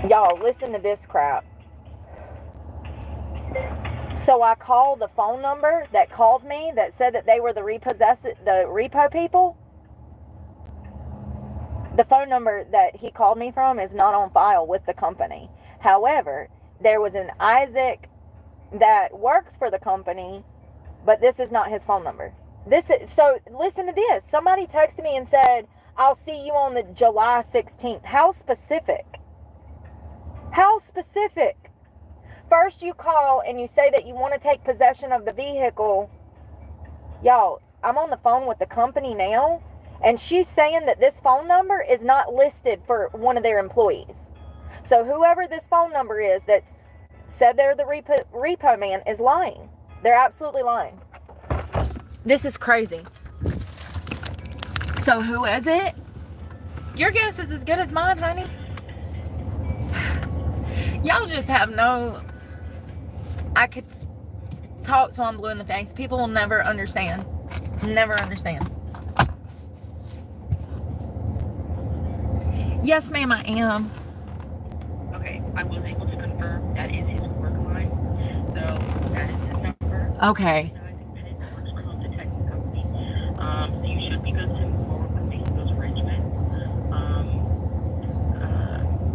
Y'all, listen to this crap. So I called the phone number that called me that said that they were the repo people. The phone number that he called me from is not on file with the company. However, there was an Isaac that works for the company, but this is not his phone number. So listen to this. Somebody texted me and said, "I'll see you on the July 16th." How specific? How specific? First you call and you say that you want to take possession of the vehicle. Y'all, I'm on the phone with the company now, and she's saying that this phone number is not listed for one of their employees. So whoever this phone number is that said they're the repo man is lying. They're absolutely lying. This is crazy. So who is it? Your guess is as good as mine, honey. Y'all just have no... I could talk till I'm blue in the face. People will never understand. Never understand. Yes, ma'am, I am. Okay, I was able to confirm that is his work line. So that is his number. Okay. And it works for the Texas company. So you should be good to move forward with making those arrangements.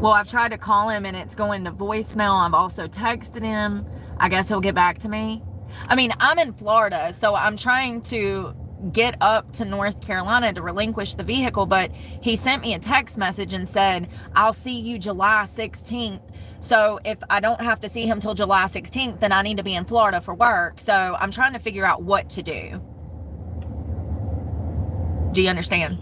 Well, I've tried to call him and it's going to voicemail. I've also texted him. I guess he'll get back to me. I mean, I'm in Florida, so I'm trying to get up to North Carolina to relinquish the vehicle, but he sent me a text message and said, "I'll see you July 16th. So if I don't have to see him till July 16th, then I need to be in Florida for work. So I'm trying to figure out what to do. Do you understand?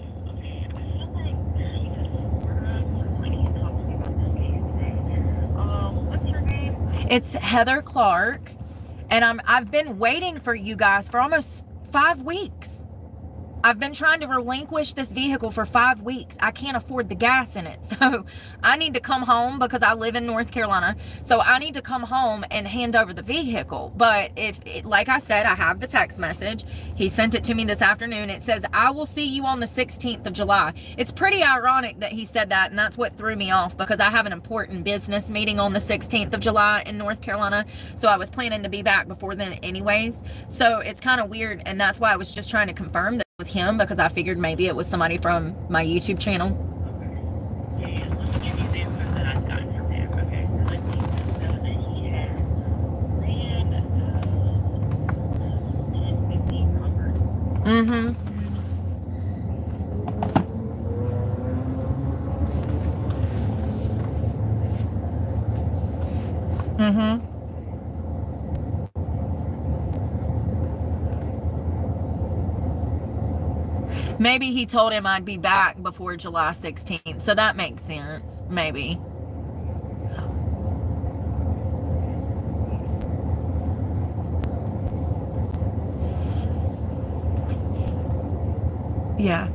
It's Heather Clark, and I've been waiting for you guys for almost 5 weeks. I've been trying to relinquish this vehicle for 5 weeks. I can't afford the gas in it. So I need to come home because I live in North Carolina. So I need to come home and hand over the vehicle. But like I said, I have the text message. He sent it to me this afternoon. It says, "I will see you on the 16th of July. It's pretty ironic that he said that, and that's what threw me off because I have an important business meeting on the 16th of July in North Carolina. So I was planning to be back before then anyways. So it's kind of weird, and that's why I was just trying to confirm that it was him, because I figured maybe it was somebody from my YouTube channel. Yeah, let me give you the info that I've gotten from him, okay? Let me know that he has ran 1015 Convert. Mm-hmm. Mm-hmm. Maybe he told him I'd be back before July 16th. So that makes sense. Maybe. Yeah.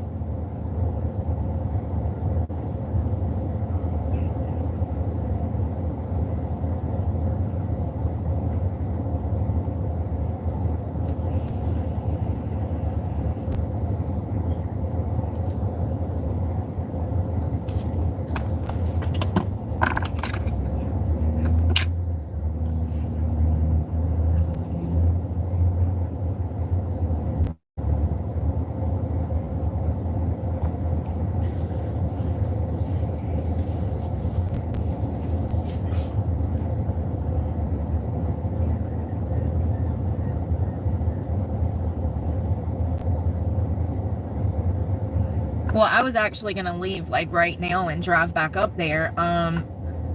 Well, I was actually going to leave like right now and drive back up there.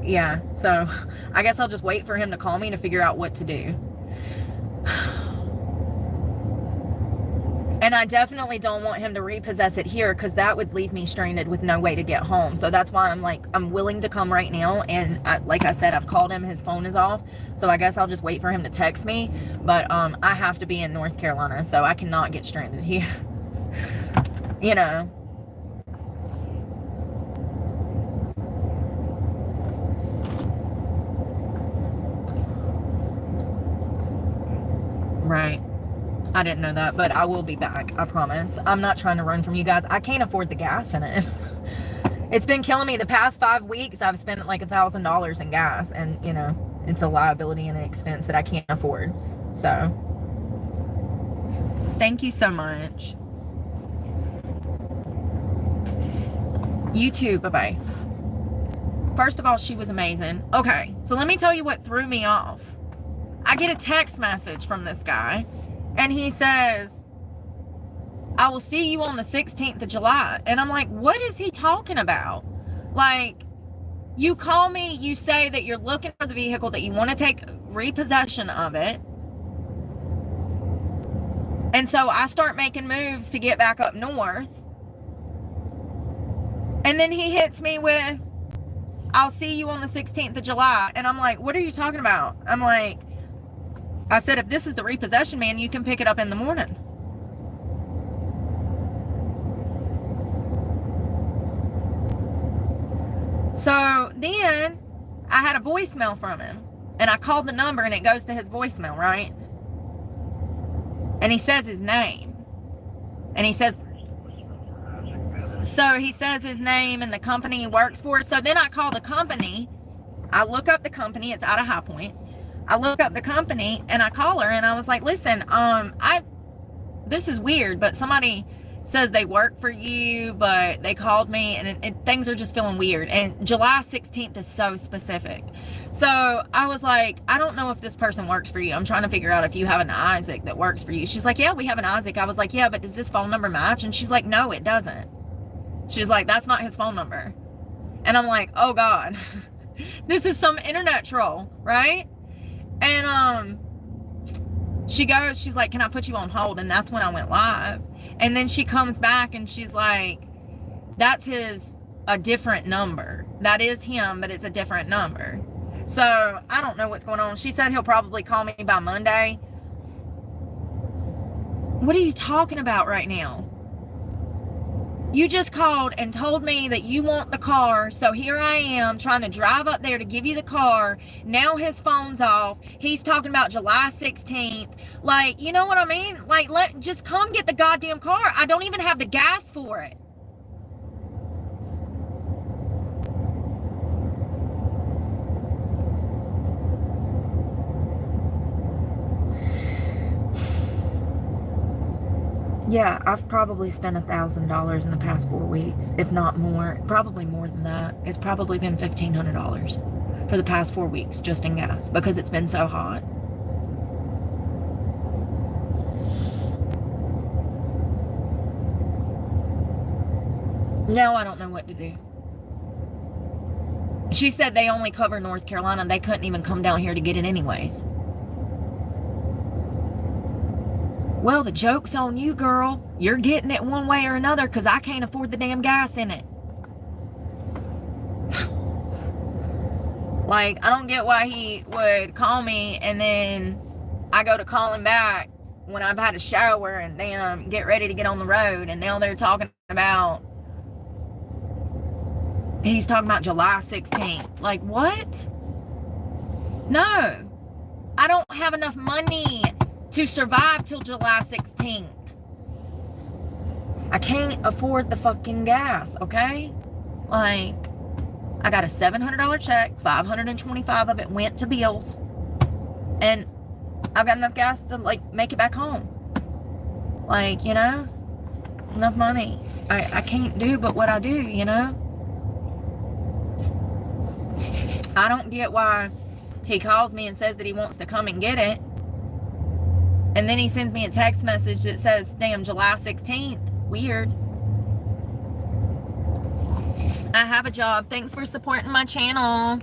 Yeah, so I guess I'll just wait for him to call me to figure out what to do. And I definitely don't want him to repossess it here, because that would leave me stranded with no way to get home. So that's why I'm willing to come right now. And like I said, I've called him, his phone is off. So I guess I'll just wait for him to text me. But I have to be in North Carolina, so I cannot get stranded here. You know. Right. I didn't know that, but I will be back. I promise. I'm not trying to run from you guys. I can't afford the gas in it. It's been killing me. The past 5 weeks, I've spent like $1,000 in gas, and you know, it's a liability and an expense that I can't afford. So, thank you so much. You too. Bye-bye. First of all, she was amazing. Okay, so let me tell you what threw me off. I get a text message from this guy, and he says, I will see you on the 16th of July. And I'm like, what is he talking about? Like, you call me, you say that you're looking for the vehicle, that you want to take repossession of it. And so I start making moves to get back up north. And then he hits me with, I'll see you on the 16th of July. And I'm like, what are you talking about? I'm like, I said, if this is the repossession, man, you can pick it up in the morning. So then I had a voicemail from him, and I called the number and it goes to his voicemail, right? And he says his name, and he says his name and the company he works for. So then I call the company. I look up the company. It's out of High Point. I look up the company and I call her, and I was like, listen, this is weird, but somebody says they work for you, but they called me, and things are just feeling weird. And July 16th is so specific. So I was like, I don't know if this person works for you. I'm trying to figure out if you have an Isaac that works for you. She's like, yeah, we have an Isaac. I was like, yeah, but does this phone number match? And she's like, no, it doesn't. She's like, that's not his phone number. And I'm like, oh God, this is some internet troll, right? And she's like, can I put you on hold? And that's when I went live. And then she comes back and she's like, that's a different number. That is him, but it's a different number. So I don't know what's going on. She said he'll probably call me by Monday. What are you talking about right now? You just called and told me that you want the car. So here I am trying to drive up there to give you the car. Now his phone's off. He's talking about July 16th. Like, you know what I mean? Like, just come get the goddamn car. I don't even have the gas for it. Yeah, I've probably spent $1,000 in the past 4 weeks, if not more. Probably more than that. It's probably been $1,500 for the past 4 weeks just in gas, because it's been so hot. Now I don't know what to do. She said they only cover North Carolina. They couldn't even come down here to get it anyways. Well, the joke's on you, girl. You're getting it one way or another, because I can't afford the damn gas in it. Like, I don't get why he would call me and then I go to call him back when I've had a shower and then get ready to get on the road, and now they're talking about, he's talking about July 16th. Like, what? No. I don't have enough money to survive till July 16th. I can't afford the fucking gas, okay? Like, I got a $700 check, $525 of it went to bills, and I've got enough gas to, like, make it back home. Like, you know, enough money. I can't do but what I do, you know? I don't get why he calls me and says that he wants to come and get it, and then he sends me a text message that says, damn, July 16th. Weird. I have a job. Thanks for supporting my channel.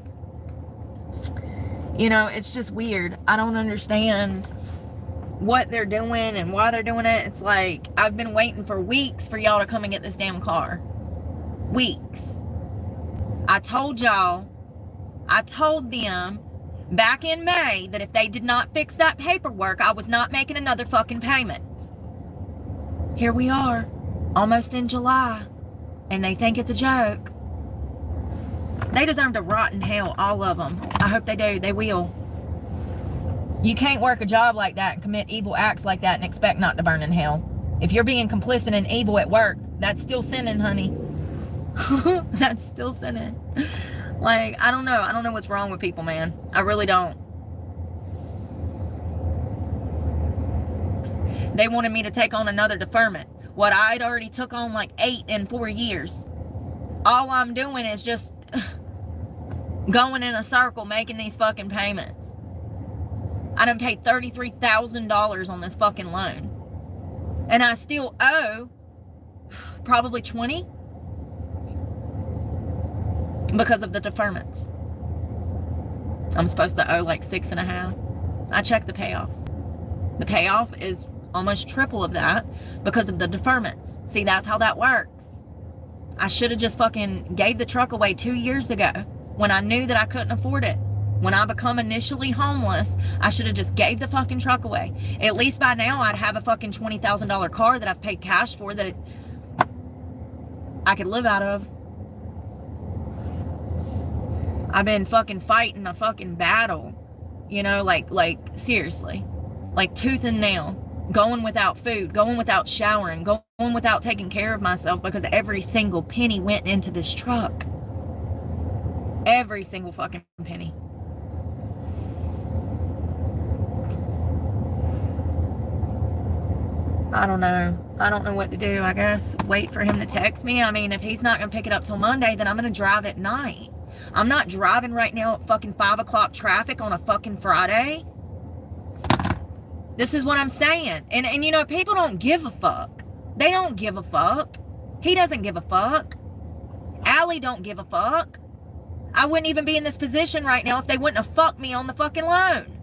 You know, it's just weird. I don't understand what they're doing and why they're doing it. It's like, I've been waiting for weeks for y'all to come and get this damn car. Weeks. I told y'all, I told them back in May that if they did not fix that paperwork, I was not making another fucking payment. Here we are, almost in July, and they think it's a joke. They deserve to rot in hell, all of them. I hope they do. They will. You can't work a job like that and commit evil acts like that and expect not to burn in hell. If you're being complicit in evil at work, that's still sinning, honey. That's still sinning. Like, I don't know. I don't know what's wrong with people, man. I really don't. They wanted me to take on another deferment. What I'd already took on like 8 in 4 years. All I'm doing is just going in a circle making these fucking payments. I done paid $33,000 on this fucking loan. And I still owe probably 20 because of the deferments. I'm supposed to owe like 6.5. I checked the payoff. The payoff is almost triple of that because of the deferments. See, that's how that works. I should have just fucking gave the truck away 2 years ago when I knew that I couldn't afford it. When I become initially homeless, I should have just gave the fucking truck away. At least by now I'd have a fucking $20,000 car that I've paid cash for that I could live out of. I've been fucking fighting a fucking battle, you know, like seriously, like tooth and nail, going without food, going without showering, going without taking care of myself because every single penny went into this truck. Every single fucking penny. I don't know. I don't know what to do. I guess wait for him to text me. I mean, if he's not going to pick it up till Monday, then I'm going to drive at night. I'm not driving right now at fucking 5 o'clock traffic on a fucking Friday. This is what I'm saying. And you know, people don't give a fuck. They don't give a fuck. He doesn't give a fuck. Allie don't give a fuck. I wouldn't even be in this position right now if they wouldn't have fucked me on the fucking loan.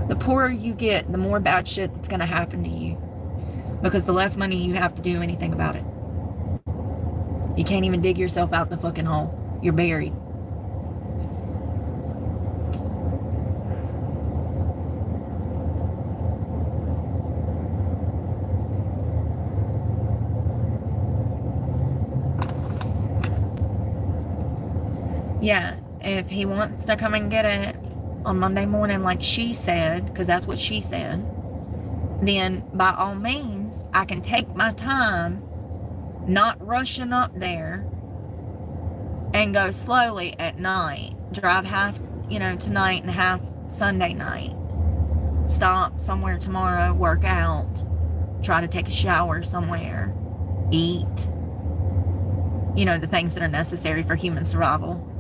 The poorer you get, the more bad shit that's going to happen to you. Because the less money you have to do anything about it. You can't even dig yourself out the fucking hole. You're buried. Yeah, if he wants to come and get it on Monday morning like she said, because that's what she said, then by all means, I can take my time, not rushing up there, and go slowly at night. Drive half, you know, tonight and half Sunday night. Stop somewhere tomorrow, work out, try to take a shower somewhere, eat. You know, the things that are necessary for human survival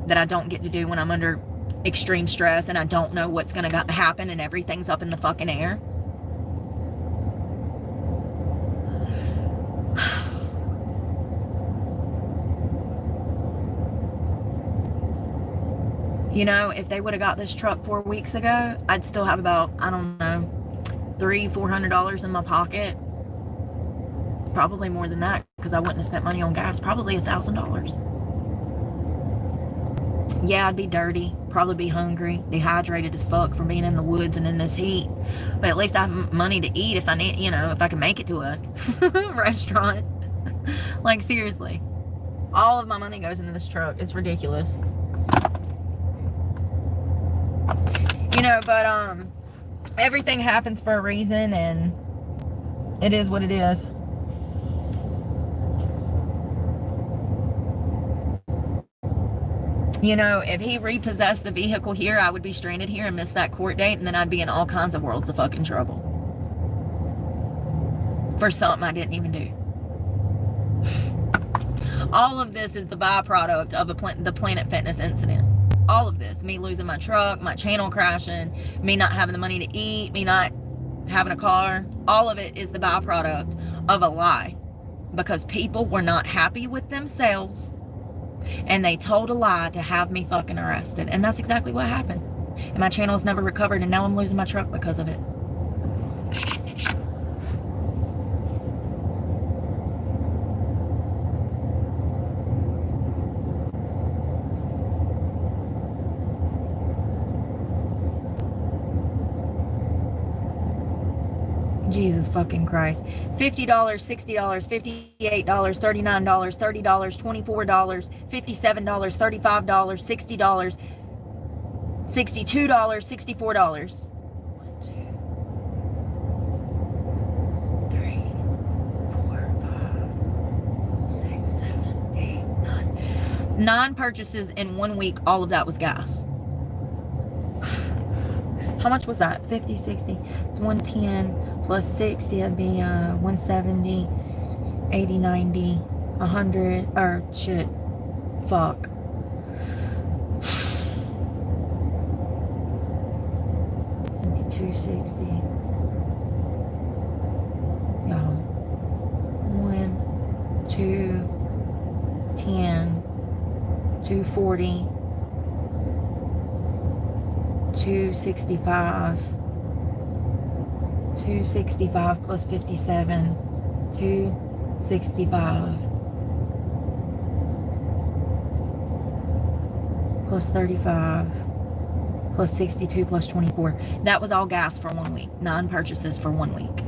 that I don't get to do when I'm under extreme stress and I don't know what's going to happen and everything's up in the fucking air. You know, if they would have got this truck 4 weeks ago, I'd still have about, I don't know, $300-400 in my pocket. Probably more than that because I wouldn't have spent money on gas. Probably $1,000. Yeah, I'd be dirty, probably be hungry, dehydrated as fuck from being in the woods and in this heat. But at least I have money to eat if I need, you know, if I can make it to a restaurant. Like, seriously. All of my money goes into this truck. It's ridiculous. You know, but, everything happens for a reason, and it is what it is. You know, if he repossessed the vehicle here, I would be stranded here and miss that court date, and then I'd be in all kinds of worlds of fucking trouble. For something I didn't even do. All of this is the byproduct of the Planet Fitness incident. All of this. Me losing my truck, my channel crashing, me not having the money to eat, me not having a car. All of it is the byproduct of a lie. Because people were not happy with themselves. And they told a lie to have me fucking arrested. And that's exactly what happened. And my channel has never recovered, and now I'm losing my truck because of it. Jesus fucking Christ. $50, $60, $58, $39, $30, $24, $57, $35, $60, $62, $64. 9 purchases in 1 week. All of that was gas. How much was that? 50, 60. It's 110 plus 60. That'd be 170, 80, 90, 100. Or shit. Fuck. That'd be 260. Y'all. 1, 2, 10, 240. 265 plus 57, 265 plus 35 plus 62 plus 24. That was all gas for 1 week. 9 purchases for 1 week.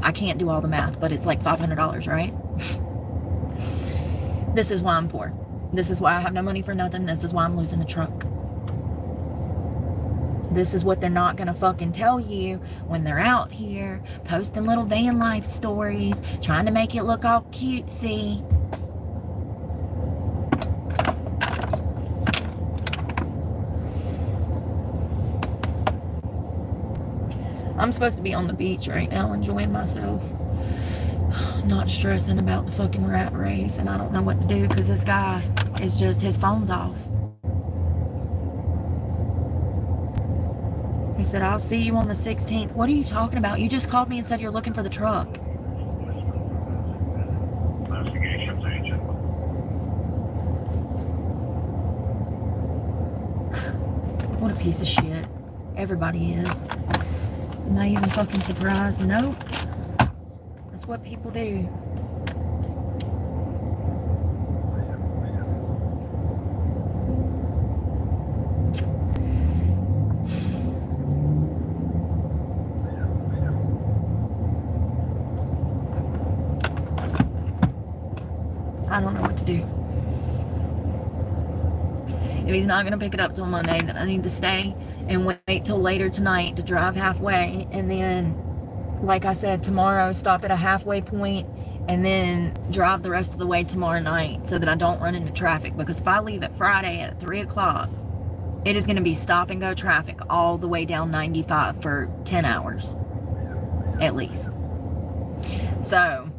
I can't do all the math, but it's like $500, right? This is why I'm poor. This is why I have no money for nothing. This is why I'm losing the truck. This is what they're not gonna fucking tell you when they're out here posting little van life stories, trying to make it look all cutesy. I'm supposed to be on the beach right now enjoying myself, not stressing about the fucking rat race, and I don't know what to do because this guy is just, his phone's off. He said, I'll see you on the 16th. What are you talking about? You just called me and said you're looking for the truck. What a piece of shit. Everybody is. Am I even fucking surprised? Nope. That's what people do. I don't know what to do. If he's not going to pick it up till Monday, then I need to stay and wait till later tonight to drive halfway. And then, like I said, tomorrow stop at a halfway point and then drive the rest of the way tomorrow night so that I don't run into traffic. Because if I leave at Friday at 3 o'clock, it is going to be stop and go traffic all the way down 95 for 10 hours at least. So,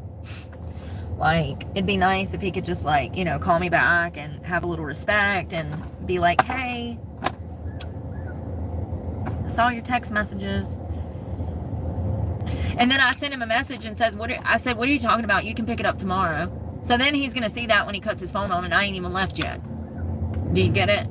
like, it'd be nice if he could just, like, you know, call me back and have a little respect and be like, hey, I saw your text messages. And then I sent him a message and says, I said, what are you talking about? You can pick it up tomorrow. So then he's going to see that when he cuts his phone on, and I ain't even left yet. Do you get it?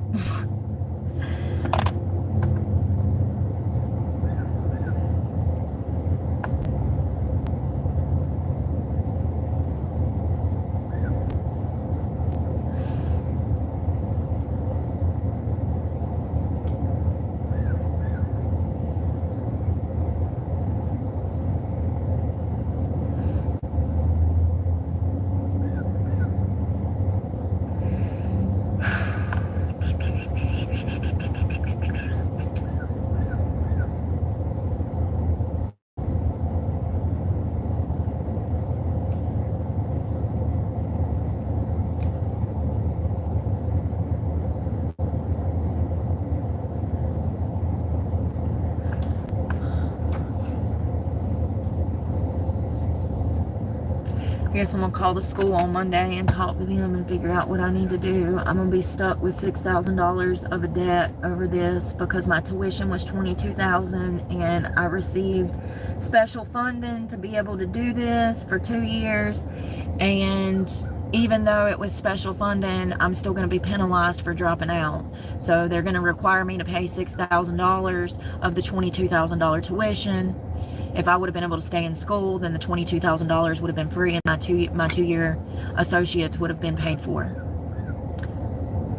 I guess I'm going to call the school on Monday and talk to them and figure out what I need to do. I'm going to be stuck with $6,000 of a debt over this because my tuition was $22,000 and I received special funding to be able to do this for 2 years. And even though it was special funding, I'm still going to be penalized for dropping out. So they're going to require me to pay $6,000 of the $22,000 tuition. If I would have been able to stay in school, then the $22,000 would have been free and my two-year associates would have been paid for.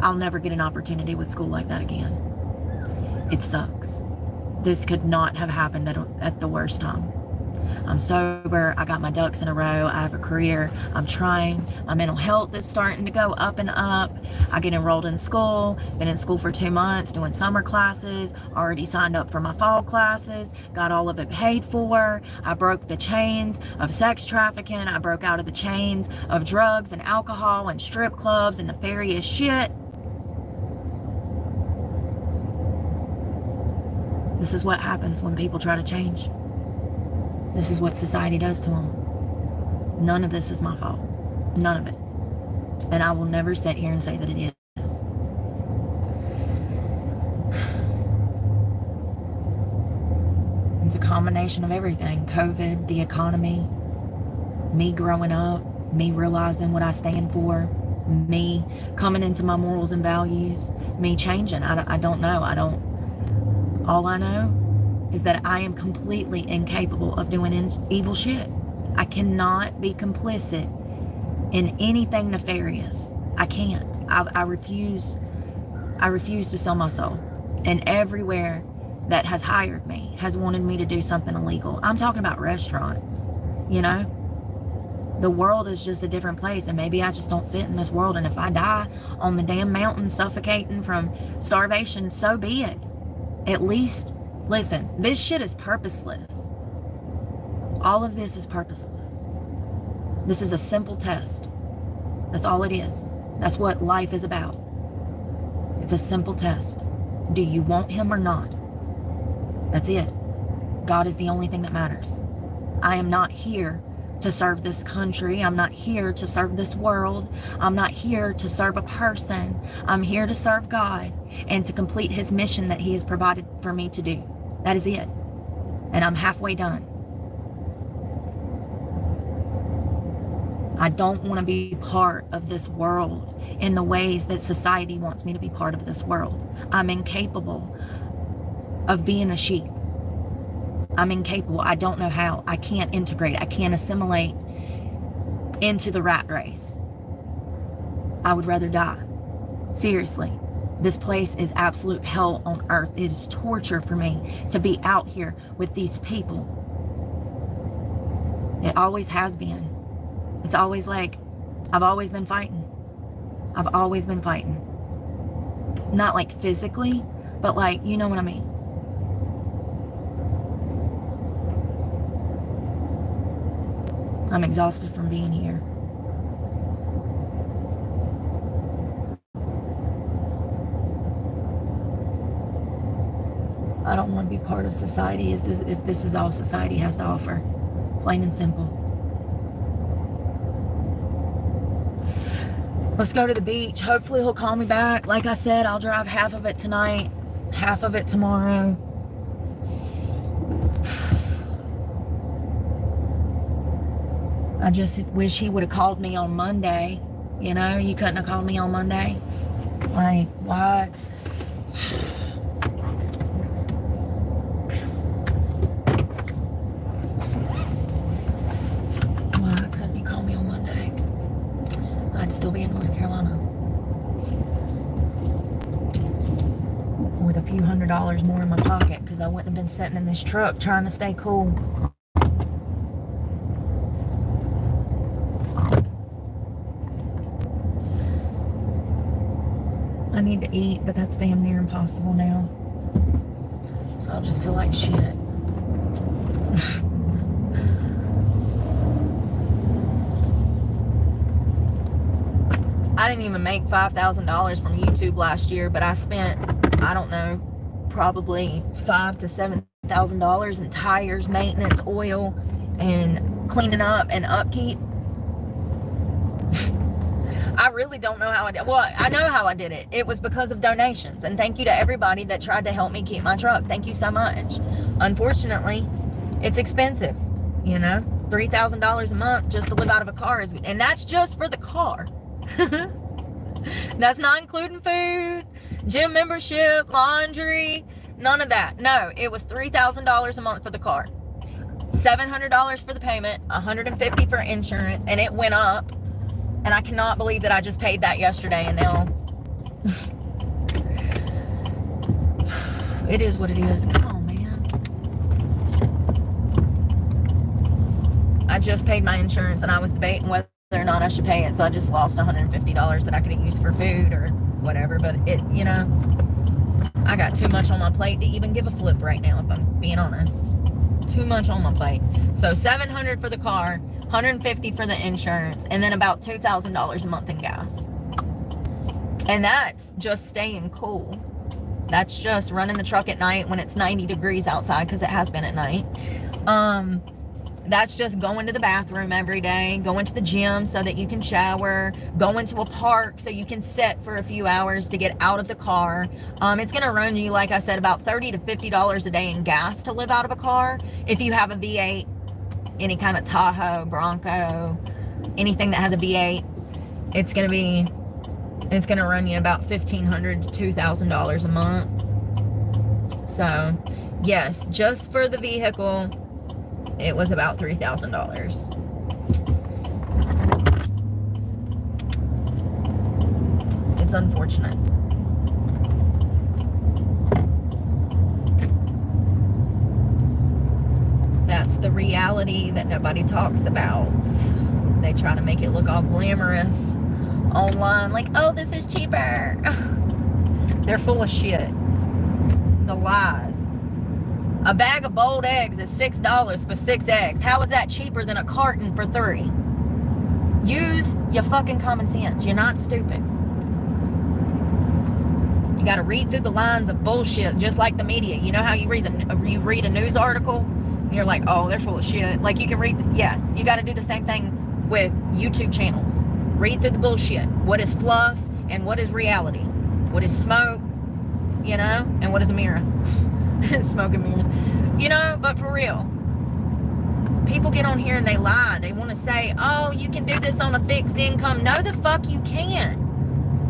I'll never get an opportunity with school like that again. It sucks. This could not have happened at the worst time. I'm sober. I got my ducks in a row. I have a career. I'm trying. My mental health is starting to go up and up. I get enrolled in school. Been in school for 2 months doing summer classes. Already signed up for my fall classes. Got all of it paid for. I broke the chains of sex trafficking. I broke out of the chains of drugs and alcohol and strip clubs and nefarious shit. This is what happens when people try to change. This is what society does to them. None of this is my fault. None of it. And I will never sit here and say that it is. It's a combination of everything. COVID, the economy, me growing up, me realizing what I stand for, me coming into my morals and values, me changing. I don't know. All I know is that I am completely incapable of doing evil shit. I cannot be complicit in anything nefarious. I can't. I refuse to sell my soul. And everywhere that has hired me has wanted me to do something illegal. I'm talking about restaurants, you know? The world is just a different place, and maybe I just don't fit in this world. And if I die on the damn mountain suffocating from starvation, so be it. At least, listen, this shit is purposeless. All of this is purposeless. This is a simple test. That's all it is. That's what life is about. It's a simple test. Do you want him or not? That's it. God is the only thing that matters. I am not here to serve this country. I'm not here to serve this world. I'm not here to serve a person. I'm here to serve God and to complete his mission that he has provided for me to do. That is it. And I'm halfway done. I don't want to be part of this world in the ways that society wants me to be part of this world. I'm incapable of being a sheep. I'm incapable. I don't know how. I can't integrate. I can't assimilate into the rat race. I would rather die. Seriously. This place is absolute hell on earth. It is torture for me to be out here with these people. It always has been. It's always like, I've always been fighting. I've always been fighting. Not like physically, but like, you know what I mean. I'm exhausted from being here. I don't want to be part of society if this is all society has to offer. Plain and simple. Let's go to the beach. Hopefully he'll call me back. Like I said, I'll drive half of it tonight, half of it tomorrow. I just wish he would have called me on Monday. You know, you couldn't have called me on Monday. Like, why? Why couldn't you call me on Monday? I'd still be in North Carolina. With a few $100s more in my pocket, because I wouldn't have been sitting in this truck trying to stay cool. I need to eat, but that's damn near impossible now. So I'll just feel like shit. I didn't even make $5,000 from YouTube last year, but I spent, I don't know, probably $5,000 to $7,000 in tires, maintenance, oil, and cleaning up and upkeep. I really don't know how I did it. Well, I know how I did it. It was because of donations. And thank you to everybody that tried to help me keep my truck. Thank you so much. Unfortunately, it's expensive. You know, $3,000 a month just to live out of a car is, and that's just for the car. That's not including food, gym membership, laundry, none of that. No, it was $3,000 a month for the car. $700 for the payment, $150 for insurance, and it went up. And I cannot believe that I just paid that yesterday, and now it is what it is. Come on, man. I just paid my insurance, and I was debating whether or not I should pay it, so I just lost $150 that I could have used for food or whatever. But it, you know, I got too much on my plate to even give a flip right now, if I'm being honest. Too much on my plate. So $700 for the car, $150 for the insurance, and then about $2,000 a month in gas. And that's just staying cool. That's just running the truck at night when it's 90 degrees outside, because it has been at night. That's just going to the bathroom every day, going to the gym so that you can shower, going to a park so you can sit for a few hours to get out of the car. It's going to run you, like I said, about $30 to $50 a day in gas to live out of a car. If you have a V8, any kind of Tahoe, Bronco, anything that has a V8, it's going to run you about $1,500 to $2,000 a month. So, yes, just for the vehicle, it was about $3,000. It's unfortunate. That's the reality that nobody talks about. They try to make it look all glamorous online, like, oh, this is cheaper. They're full of shit. The lies. A bag of boiled eggs is $6 for 6 eggs. How is that cheaper than a carton for 3? Use your fucking common sense. You're not stupid. You got to read through the lines of bullshit, just like the media. You know how you read a news article and you're like, oh, they're full of shit. Like, you can read, yeah, you got to do the same thing with YouTube channels. Read through the bullshit. What is fluff and what is reality? What is smoke, you know, and what is a mirror? Smoke and mirrors, you know. But for real, people get on here and they lie. They want to say, oh, you can do this on a fixed income. No, the fuck you can't.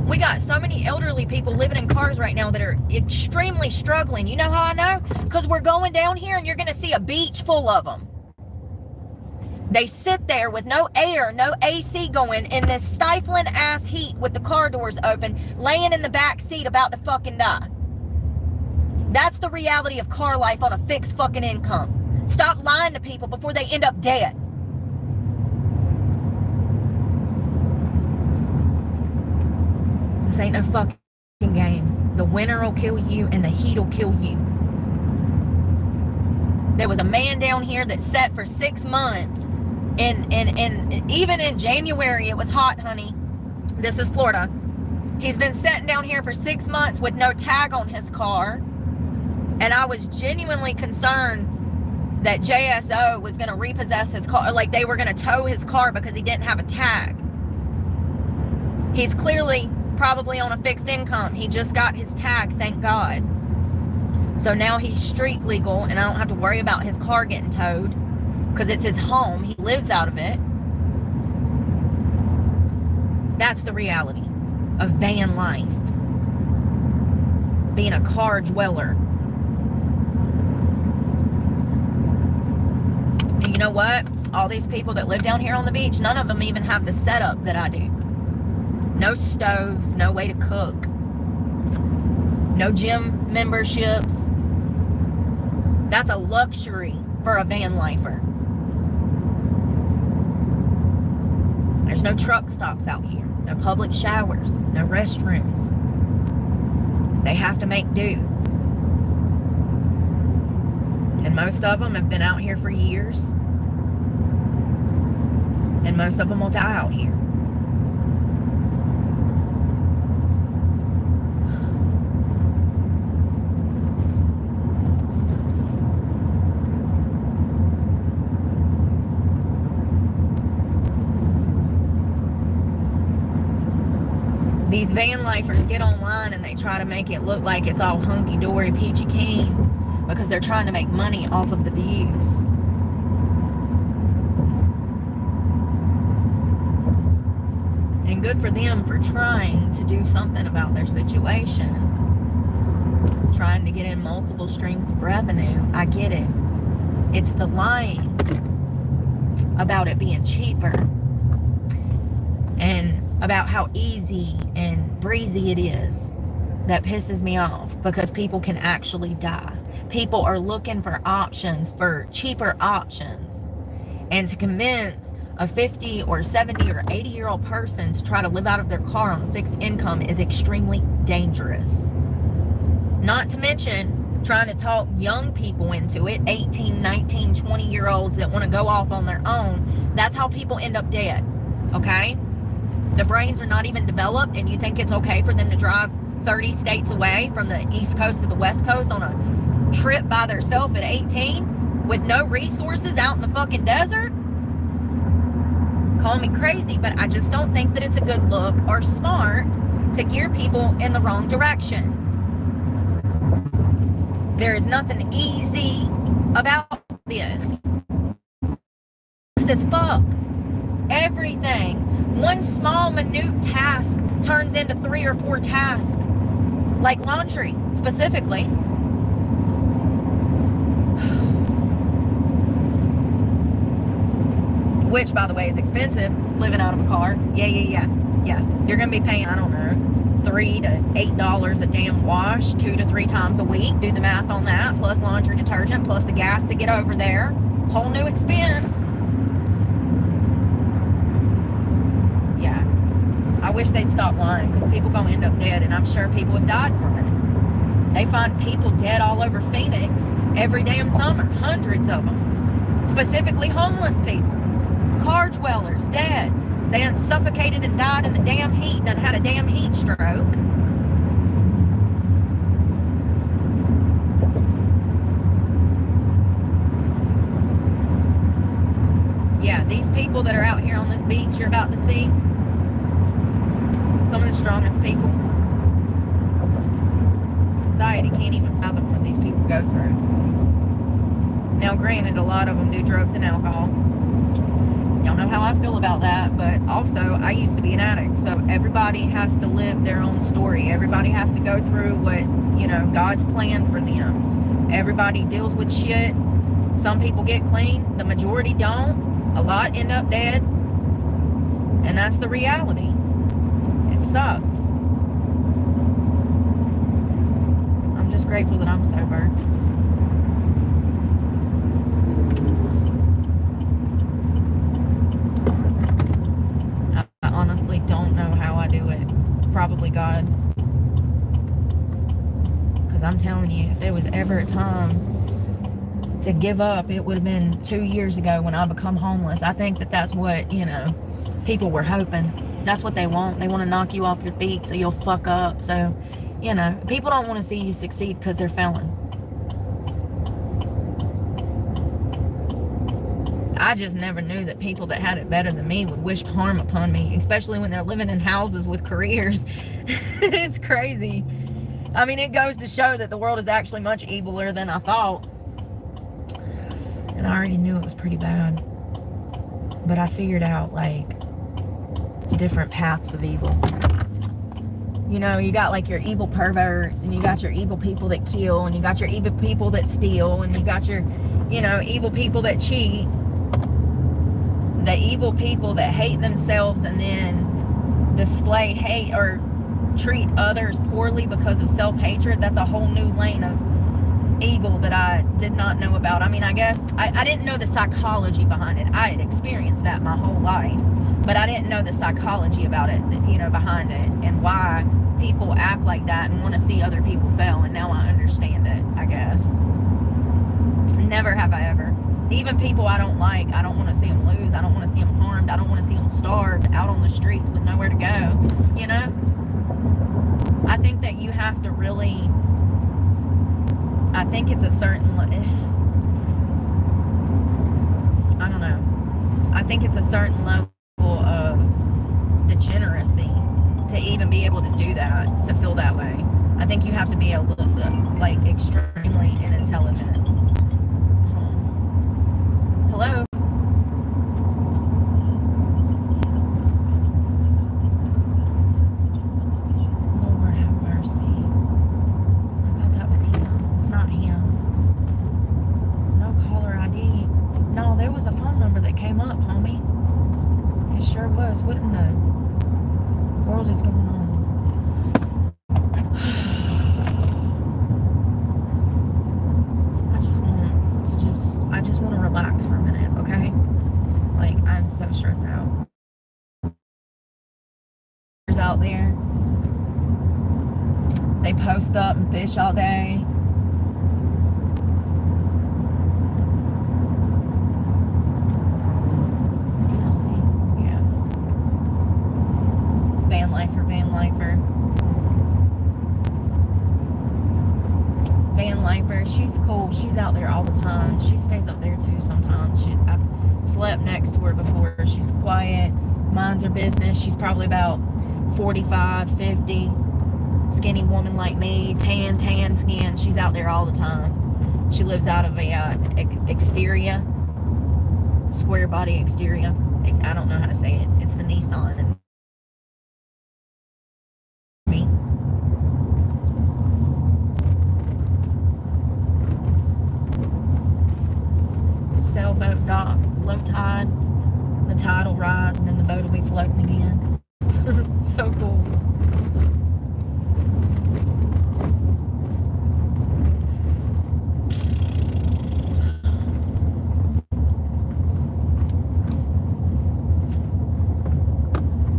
We got so many elderly people living in cars right now that are extremely struggling. You know how I know? Because we're going down here and you're going to see a beach full of them. They sit there with no air, no AC going, in this stifling ass heat with the car doors open, laying in the back seat about to fucking die. That's the reality of car life on a fixed fucking income. Stop lying to people before they end up dead. This ain't no fucking game. The winter will kill you and the heat will kill you. There was a man down here that sat for 6 months, and even in January it was hot, honey. This is Florida. He's been sitting down here for 6 months with no tag on his car. And I was genuinely concerned that JSO was going to repossess his car. Like, they were going to tow his car because he didn't have a tag. He's clearly probably on a fixed income. He just got his tag, thank God. So now he's street legal, and I don't have to worry about his car getting towed because it's his home. He lives out of it. That's the reality of van life. Being a car dweller. And you know what? All these people that live down here on the beach, none of them even have the setup that I do. No stoves, no way to cook, no gym memberships. That's a luxury for a van lifer. There's no truck stops out here, no public showers, no restrooms. They have to make do. And most of them have been out here for years. And most of them will die out here. These van lifers get online and they try to make it look like it's all hunky-dory, peachy keen because they're trying to make money off of the views. And good for them for trying to do something about their situation. Trying to get in multiple streams of revenue. I get it. It's the lying about it being cheaper. And about how easy and breezy it is that pisses me off, because people can actually die. People are looking for options, for cheaper options, And to convince a 50 or 70 or 80-year-old person to try to live out of their car on a fixed income is extremely dangerous. Not to mention trying to talk young people into it, 18, 19, 20-year-olds that want to go off on their own. That's how people end up dead, okay? The brains are not even developed, and you think it's okay for them to drive 30 states away from the East Coast to the West Coast on a trip by themselves at 18 with no resources out in the fucking desert? Call me crazy, but I just don't think that it's a good look or smart to gear people in the wrong direction. There is nothing easy about this. It's as fuck. Everything. One small, minute task turns into 3 or 4 tasks. Like laundry, specifically. Which, by the way, is expensive, living out of a car. Yeah. You're going to be paying, I don't know, $3 to $8 a damn wash 2 to 3 times a week. Do the math on that, plus laundry detergent, plus the gas to get over there. Whole new expense. Yeah. I wish they'd stop lying, because people going to end up dead, and I'm sure people have died from it. They find people dead all over Phoenix every damn summer. Hundreds of them. Specifically homeless people. Car dwellers, dead. They done suffocated and died in the damn heat, done had a damn heat stroke. Yeah, these people that are out here on this beach you're about to see, some of the strongest people. Society can't even fathom what these people go through. Now, granted, a lot of them do drugs and alcohol. Y'all know how I feel about that, but also I used to be an addict, so everybody has to live their own story. Everybody has to go through what, you know, God's plan for them. Everybody deals with shit. Some people get clean, the majority don't. A lot end up dead, and that's the reality. It sucks. I'm just grateful that I'm sober. Honestly don't know how I do it. Probably God. Because I'm telling you, if there was ever a time to give up, it would have been 2 years ago when I become homeless. I think that that's what, you know, people were hoping. That's what they want. They want to knock you off your feet so you'll fuck up. So, you know, people don't want to see you succeed because they're failing. I just never knew that people that had it better than me would wish harm upon me, especially when they're living in houses with careers. It's crazy. I mean, it goes to show that the world is actually much eviler than I thought. And I already knew it was pretty bad. But I figured out, like, different paths of evil. You know, you got, like, your evil perverts, and you got your evil people that kill, and you got your evil people that steal, and you got your, you know, evil people that cheat. The evil people that hate themselves and then display hate or treat others poorly because of self-hatred. That's a whole new lane of evil that I did not know about. I mean, I guess I didn't know the psychology behind it. I had experienced that my whole life, but I didn't know the psychology about it, you know, behind it, and why people act like that and want to see other people fail. And now I understand it, I guess. Never have I ever. Even people I don't like, I don't want to see them lose. I don't want to see them harmed. I don't want to see them starved out on the streets with nowhere to go. You know? I think that you have to really, I think it's a certain, I don't know. I think it's a certain level of degeneracy to even be able to do that, to feel that way. I think you have to be a little, like, extremely intelligent. Hello? Lord have mercy. I thought that was him. It's not him. No caller ID. No, there was a phone number that came up, homie. It sure was. What in the world is going on? I just want to relax for a minute, okay? so stressed out. Out there, they post up and fish all day. You'll see, yeah. Van lifer. She's cool. She's out there all the time. She stays up there too sometimes. I've slept next to her before. She's quiet, minds her business. She's probably about 45, 50, skinny woman like me, tan skin. She's out there all the time. She lives out of a exterior, square body exterior. I don't know how to say it. It's the Nissan. And me. Sailboat dock, low tide, the tide will rise, and then the boat will be floating again. So cool.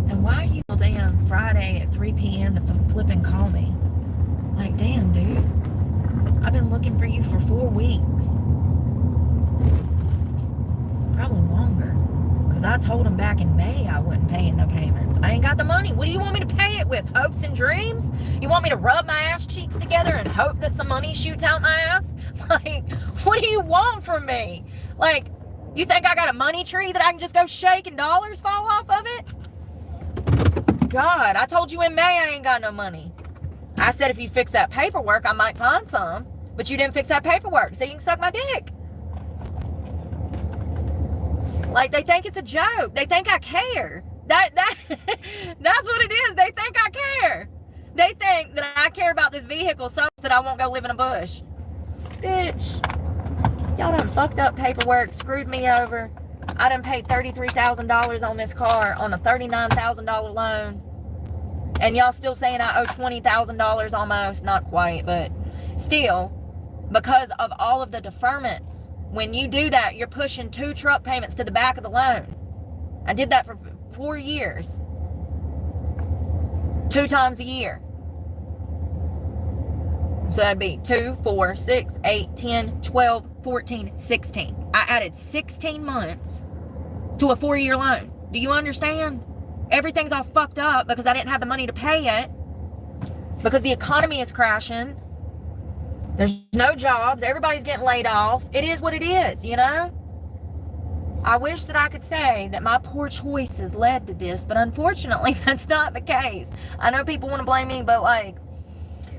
And why are you damn Friday at 3 p.m. to flip and call me? Like, damn, dude. I've been looking for you for 4 weeks. Probably longer. Because I told him back in May I wasn't paying no payments. I ain't got the money. What do you want me to pay it with? Hopes and dreams? You want me to rub my ass cheeks together and hope that some money shoots out my ass? Like, what do you want from me? Like, you think I got a money tree that I can just go shake and dollars fall off of it? God, I told you in May I ain't got no money. I said if you fix that paperwork, I might find some. But you didn't fix that paperwork, so you can suck my dick. Like, they think it's a joke. They think I care. That's what it is. They think I care. They think that I care about this vehicle so much that I won't go live in a bush. Bitch. Y'all done fucked up paperwork, screwed me over. I done paid $33,000 on this car on a $39,000 loan. And y'all still saying I owe $20,000 almost. Not quite, but still. Because of all of the deferments. When you do that, you're pushing 2 truck payments to the back of the loan. I did that for 4 years. 2 times a year. So that'd be 2, 4, 6, 8, 10, 12, 14, 16. I added 16 months to a 4-year loan. Do you understand? Everything's all fucked up because I didn't have the money to pay it. Because the economy is crashing. There's no jobs. Everybody's getting laid off. It is what it is, you know? I wish that I could say that my poor choices led to this, but unfortunately, that's not the case. I know people want to blame me, but, like,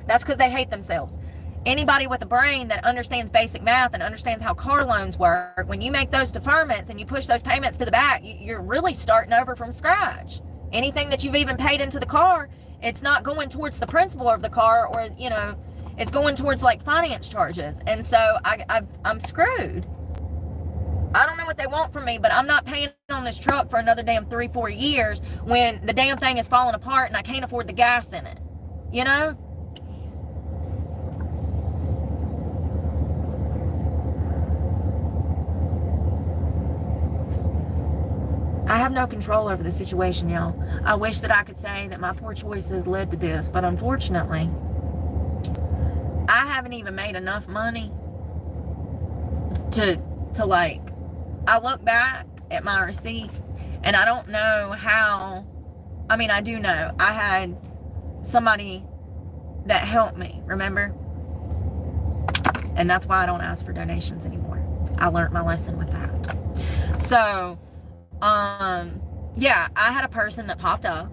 that's because they hate themselves. Anybody with a brain that understands basic math and understands how car loans work, when you make those deferments and you push those payments to the back, you're really starting over from scratch. Anything that you've even paid into the car, it's not going towards the principal of the car or, you know, it's going towards, like, finance charges. And so I'm screwed. I don't know what they want from me, but I'm not paying on this truck for another damn 3-4 years when the damn thing is falling apart and I can't afford the gas in it. You know? I have no control over the situation, y'all. I wish that I could say that my poor choices led to this, but unfortunately, I haven't even made enough money to like, I look back at my receipts and I don't know how, I mean, I do know. I had somebody that helped me, remember? And that's why I don't ask for donations anymore. I learned my lesson with that. So, yeah, I had a person that popped up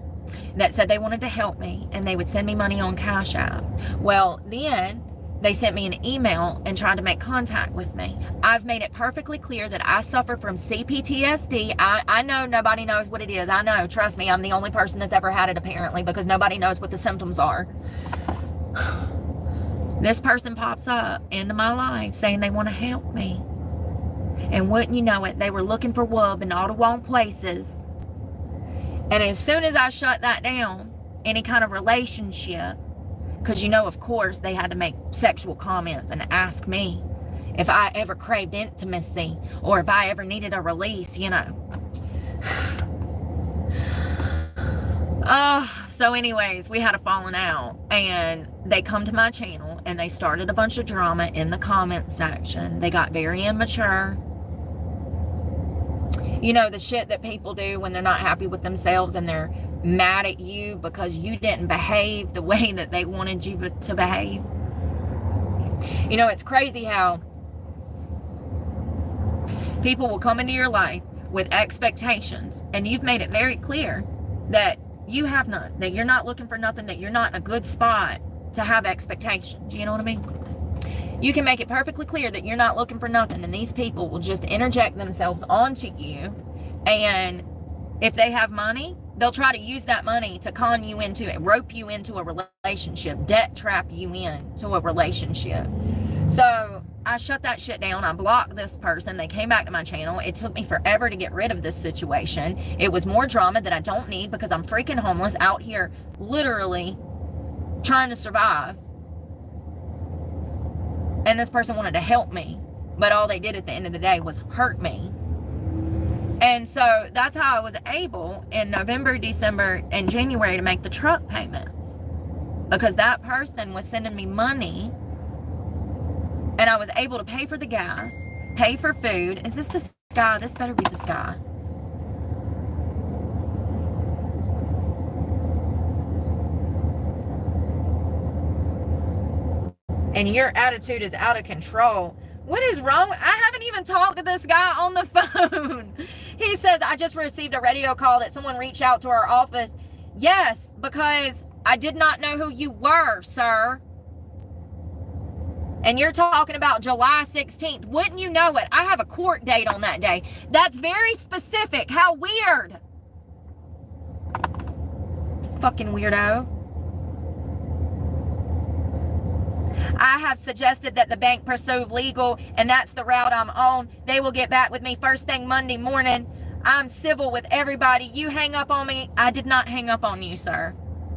that said they wanted to help me and they would send me money on Cash App. Well, then they sent me an email and tried to make contact with me. I've made it perfectly clear that I suffer from CPTSD. I know nobody knows what it is. I know, trust me, I'm the only person that's ever had it apparently because nobody knows what the symptoms are. This person pops up into my life saying they want to help me. And wouldn't you know it, they were looking for Wub in all the wrong places. And as soon as I shut that down, any kind of relationship, because you know, of course, they had to make sexual comments and ask me if I ever craved intimacy or if I ever needed a release, you know. So anyways, we had a falling out, and they come to my channel and they started a bunch of drama in the comment section. They got very immature. You know, the shit that people do when they're not happy with themselves and they're mad at you because you didn't behave the way that they wanted you to behave. You know, it's crazy how people will come into your life with expectations, and you've made it very clear that you have none, that you're not looking for nothing, that you're not in a good spot to have expectations. You know what I mean? You can make it perfectly clear that you're not looking for nothing, and these people will just interject themselves onto you, and if they have money, they'll try to use that money to con you into it, rope you into a relationship, debt trap you into a relationship. So I shut that shit down. I blocked this person. They came back to my channel. It took me forever to get rid of this situation. It was more drama that I don't need because I'm freaking homeless out here literally trying to survive. And this person wanted to help me, but all they did at the end of the day was hurt me. And so that's how I was able in November, December, and January to make the truck payments, because that person was sending me money, and I was able to pay for the gas, pay for food. Is this the sky? This better be the sky. And your attitude is out of control. What is wrong? I haven't even talked to this guy on the phone. He says, I just received a radio call that someone reached out to our office. Yes, because I did not know who you were, sir. And you're talking about July 16th. Wouldn't you know it? I have a court date on that day. That's very specific. How weird. Fucking weirdo. I have suggested that the bank pursue legal, and that's the route I'm on. They will get back with me first thing Monday morning. I'm civil with everybody. You hang up on me. I did not hang up on you, sir.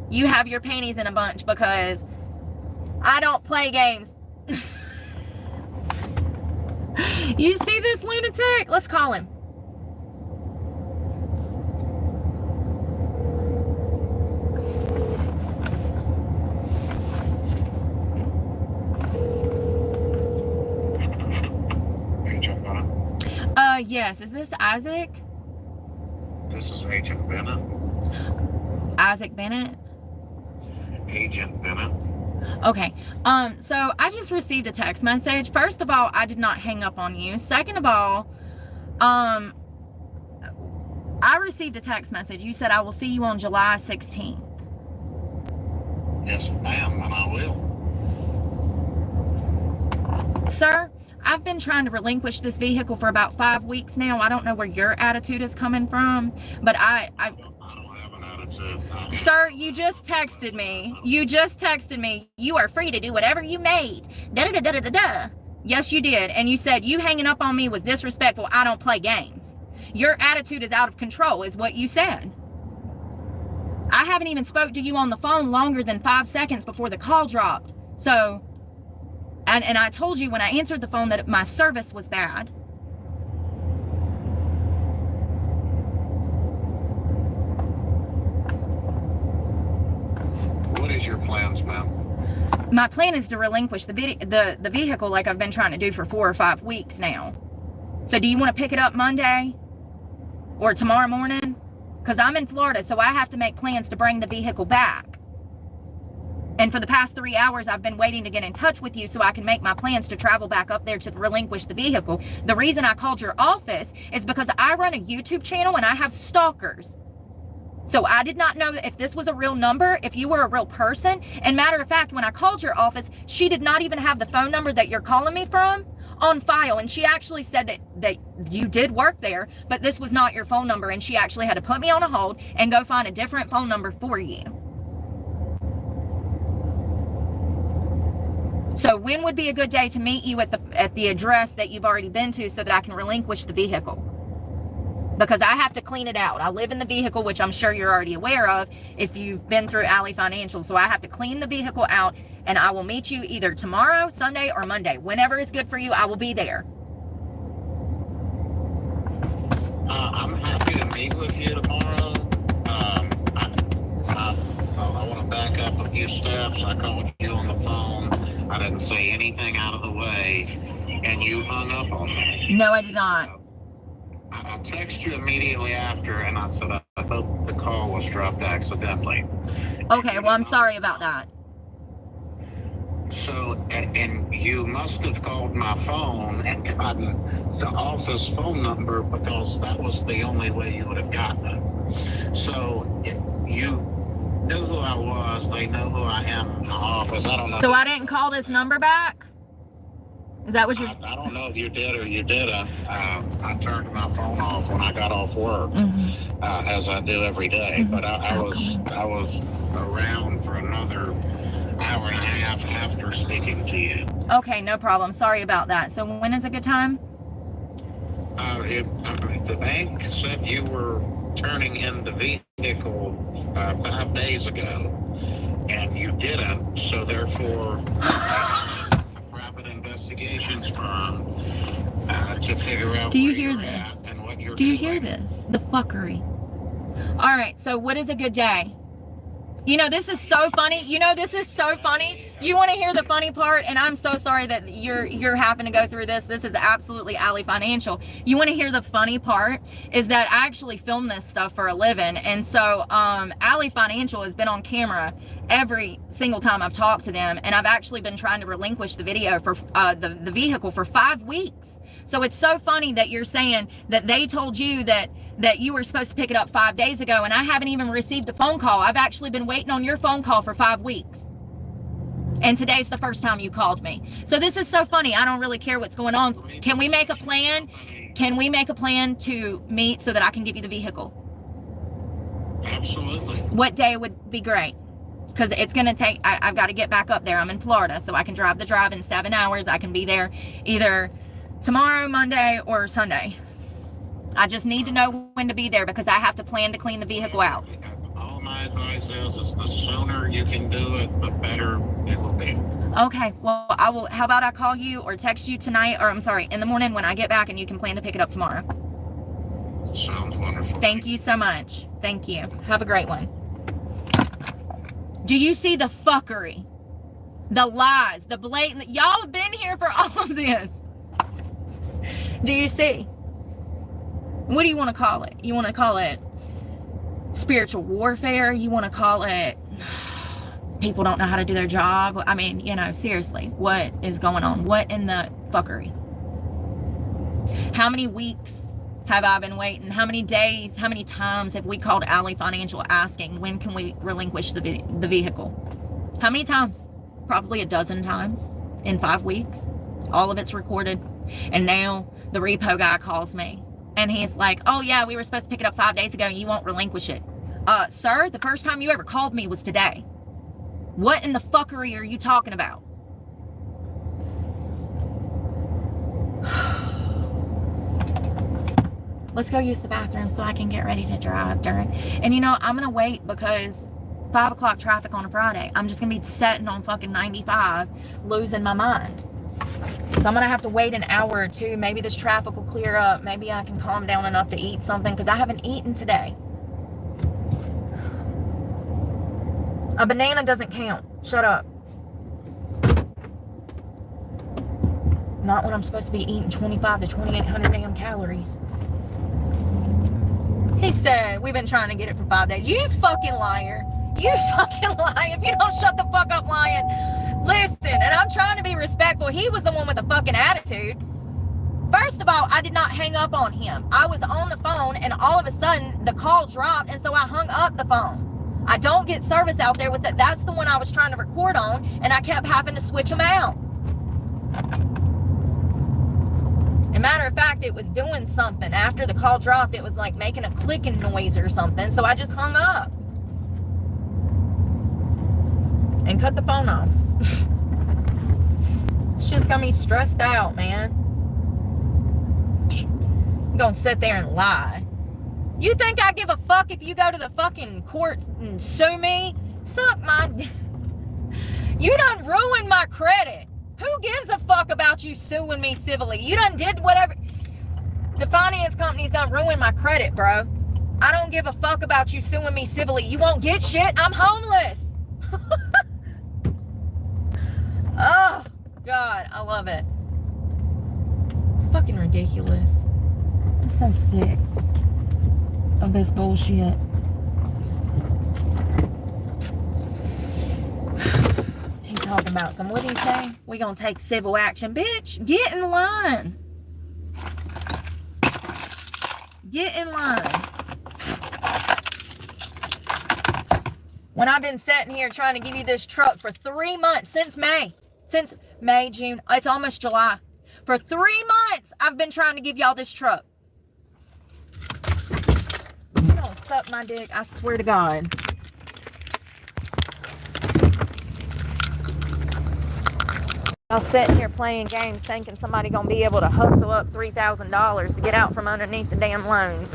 You have your panties in a bunch because I don't play games. You see this lunatic? Let's call him. Yes. Is this Isaac? This is Agent Bennett. Isaac Bennett? Agent Bennett. Okay. So I just received a text message. First of all, I did not hang up on you. Second of all, I received a text message. You said I will see you on July 16th. Yes, ma'am, and I will. Sir, I've been trying to relinquish this vehicle for about 5 weeks now. I don't know where your attitude is coming from, but I don't have an attitude. Sir, you just texted me. You just texted me. You are free to do whatever you made. Da-da-da-da-da-da. Yes, you did. And you said you hanging up on me was disrespectful. I don't play games. Your attitude is out of control, is what you said. I haven't even spoke to you on the phone longer than 5 seconds before the call dropped. So, and I told you when I answered the phone that my service was bad. What is your plans, ma'am? My plan is to relinquish the vehicle like I've been trying to do for 4 or 5 weeks now. So do you want to pick it up Monday or tomorrow morning? Because I'm in Florida, so I have to make plans to bring the vehicle back. And for the past 3 hours, I've been waiting to get in touch with you so I can make my plans to travel back up there to relinquish the vehicle. The reason I called your office is because I run a YouTube channel and I have stalkers. So I did not know if this was a real number, if you were a real person. And matter of fact, when I called your office, she did not even have the phone number that you're calling me from on file. And she actually said that you did work there, but this was not your phone number. And she actually had to put me on a hold and go find a different phone number for you. So when would be a good day to meet you at the address that you've already been to so that I can relinquish the vehicle? Because I have to clean it out. I live in the vehicle, which I'm sure you're already aware of if you've been through Alley Financial. So I have to clean the vehicle out, and I will meet you either tomorrow, Sunday, or Monday. Whenever is good for you, I will be there. I'm happy to meet with you tomorrow. I want to back up a few steps. I called you on the phone. I didn't say anything out of the way, and you hung up on me. No, I did not. I texted you immediately after, and I said I hope the call was dropped accidentally. Okay, well, I'm sorry about that. So, and you must have called my phone and gotten the office phone number because that was the only way you would have gotten it. So, you knew who I was. They know who I am in the office. I don't know. So I didn't call this number back? Is that what you're... I don't know if you did or you didn't. I turned my phone off when I got off work, as I do every day. But I was around for another hour and a half after speaking to you. Okay, no problem. Sorry about that. So when is a good time? The bank said you were turning in the vehicle 5 days ago, and you didn't. So therefore, a private investigations firm to figure out. Do you where hear you're this? at and what you're Do you doing. hear this? The fuckery. All right, so what is a good day? You know, this is so funny. You know, this is so funny. You want to hear the funny part? And I'm so sorry that you're having to go through this. This is absolutely Alley Financial. You want to hear the funny part? Is that I actually film this stuff for a living. And so Alley Financial has been on camera every single time I've talked to them. And I've actually been trying to relinquish the video for the vehicle for 5 weeks. So it's so funny that you're saying that they told you that you were supposed to pick it up 5 days ago, and I haven't even received a phone call. I've actually been waiting on your phone call for 5 weeks. And today's the first time you called me. So this is so funny. I don't really care what's going on. Can we make a plan? Can we make a plan to meet so that I can give you the vehicle? Absolutely. What day would be great? Because it's going to take, I've got to get back up there. I'm in Florida, so I can drive the drive in 7 hours. I can be there either tomorrow, Monday, or Sunday. I just need to know when to be there because I have to plan to clean the vehicle out. All my advice is the sooner you can do it, the better it will be. Okay, well, I will. How about I call you or text you tonight, or I'm sorry, in the morning when I get back, and you can plan to pick it up tomorrow. Sounds wonderful. Thank you so much. Thank you. Have a great one. Do you see the fuckery? The lies, the blatant. Y'all have been here for all of this. Do you see? What do you want to call it? You want to call it spiritual warfare? You want to call it people don't know how to do their job? I mean, you know, seriously, what is going on? What in the fuckery? How many weeks have I been waiting? How many days, how many times have we called Alley Financial asking when can we relinquish the vehicle? How many times? Probably a dozen times in 5 weeks. All of it's recorded. And now the repo guy calls me and he's like, oh yeah, we were supposed to pick it up 5 days ago and you won't relinquish it. Sir, the first time you ever called me was today. What in the fuckery are you talking about? Let's go use the bathroom so I can get ready to drive during. And you know, I'm going to wait because 5 o'clock traffic on a Friday. I'm just going to be sitting on fucking 95, losing my mind. So I'm going to have to wait an hour or two. Maybe this traffic will clear up. Maybe I can calm down enough to eat something because I haven't eaten today. A banana doesn't count. Shut up. Not when I'm supposed to be eating 25 to 2,800 damn calories. He said, we've been trying to get it for 5 days. You fucking liar. You fucking lie. If you don't shut the fuck up lying. Listen, and I'm trying to be respectful. He was the one with the fucking attitude. First of all, I did not hang up on him. I was on the phone and all of a sudden the call dropped and so I hung up the phone. I don't get service out there with that. That's the one I was trying to record on and I kept having to switch them out. As a matter of fact, it was doing something. After the call dropped, it was like making a clicking noise or something. So I just hung up and cut the phone off. Shit's got me stressed out, man. I'm gonna sit there and lie. You think I give a fuck if you go to the fucking court and sue me? Suck my... You done ruined my credit. Who gives a fuck about you suing me civilly? You done did whatever... The finance companies done ruin my credit, bro. I don't give a fuck about you suing me civilly. You won't get shit. I'm homeless. Oh, God, I love it. It's fucking ridiculous. I'm so sick of this bullshit. He's talking about some, what did he say? We gonna take civil action. Bitch, get in line. Get in line. When I've been sitting here trying to give you this truck for 3 months, since May, June, it's almost July. For 3 months, I've been trying to give y'all this truck. You don't suck my dick, I swear to God. I was sitting here playing games thinking somebody gonna be able to hustle up $3,000 to get out from underneath the damn loan.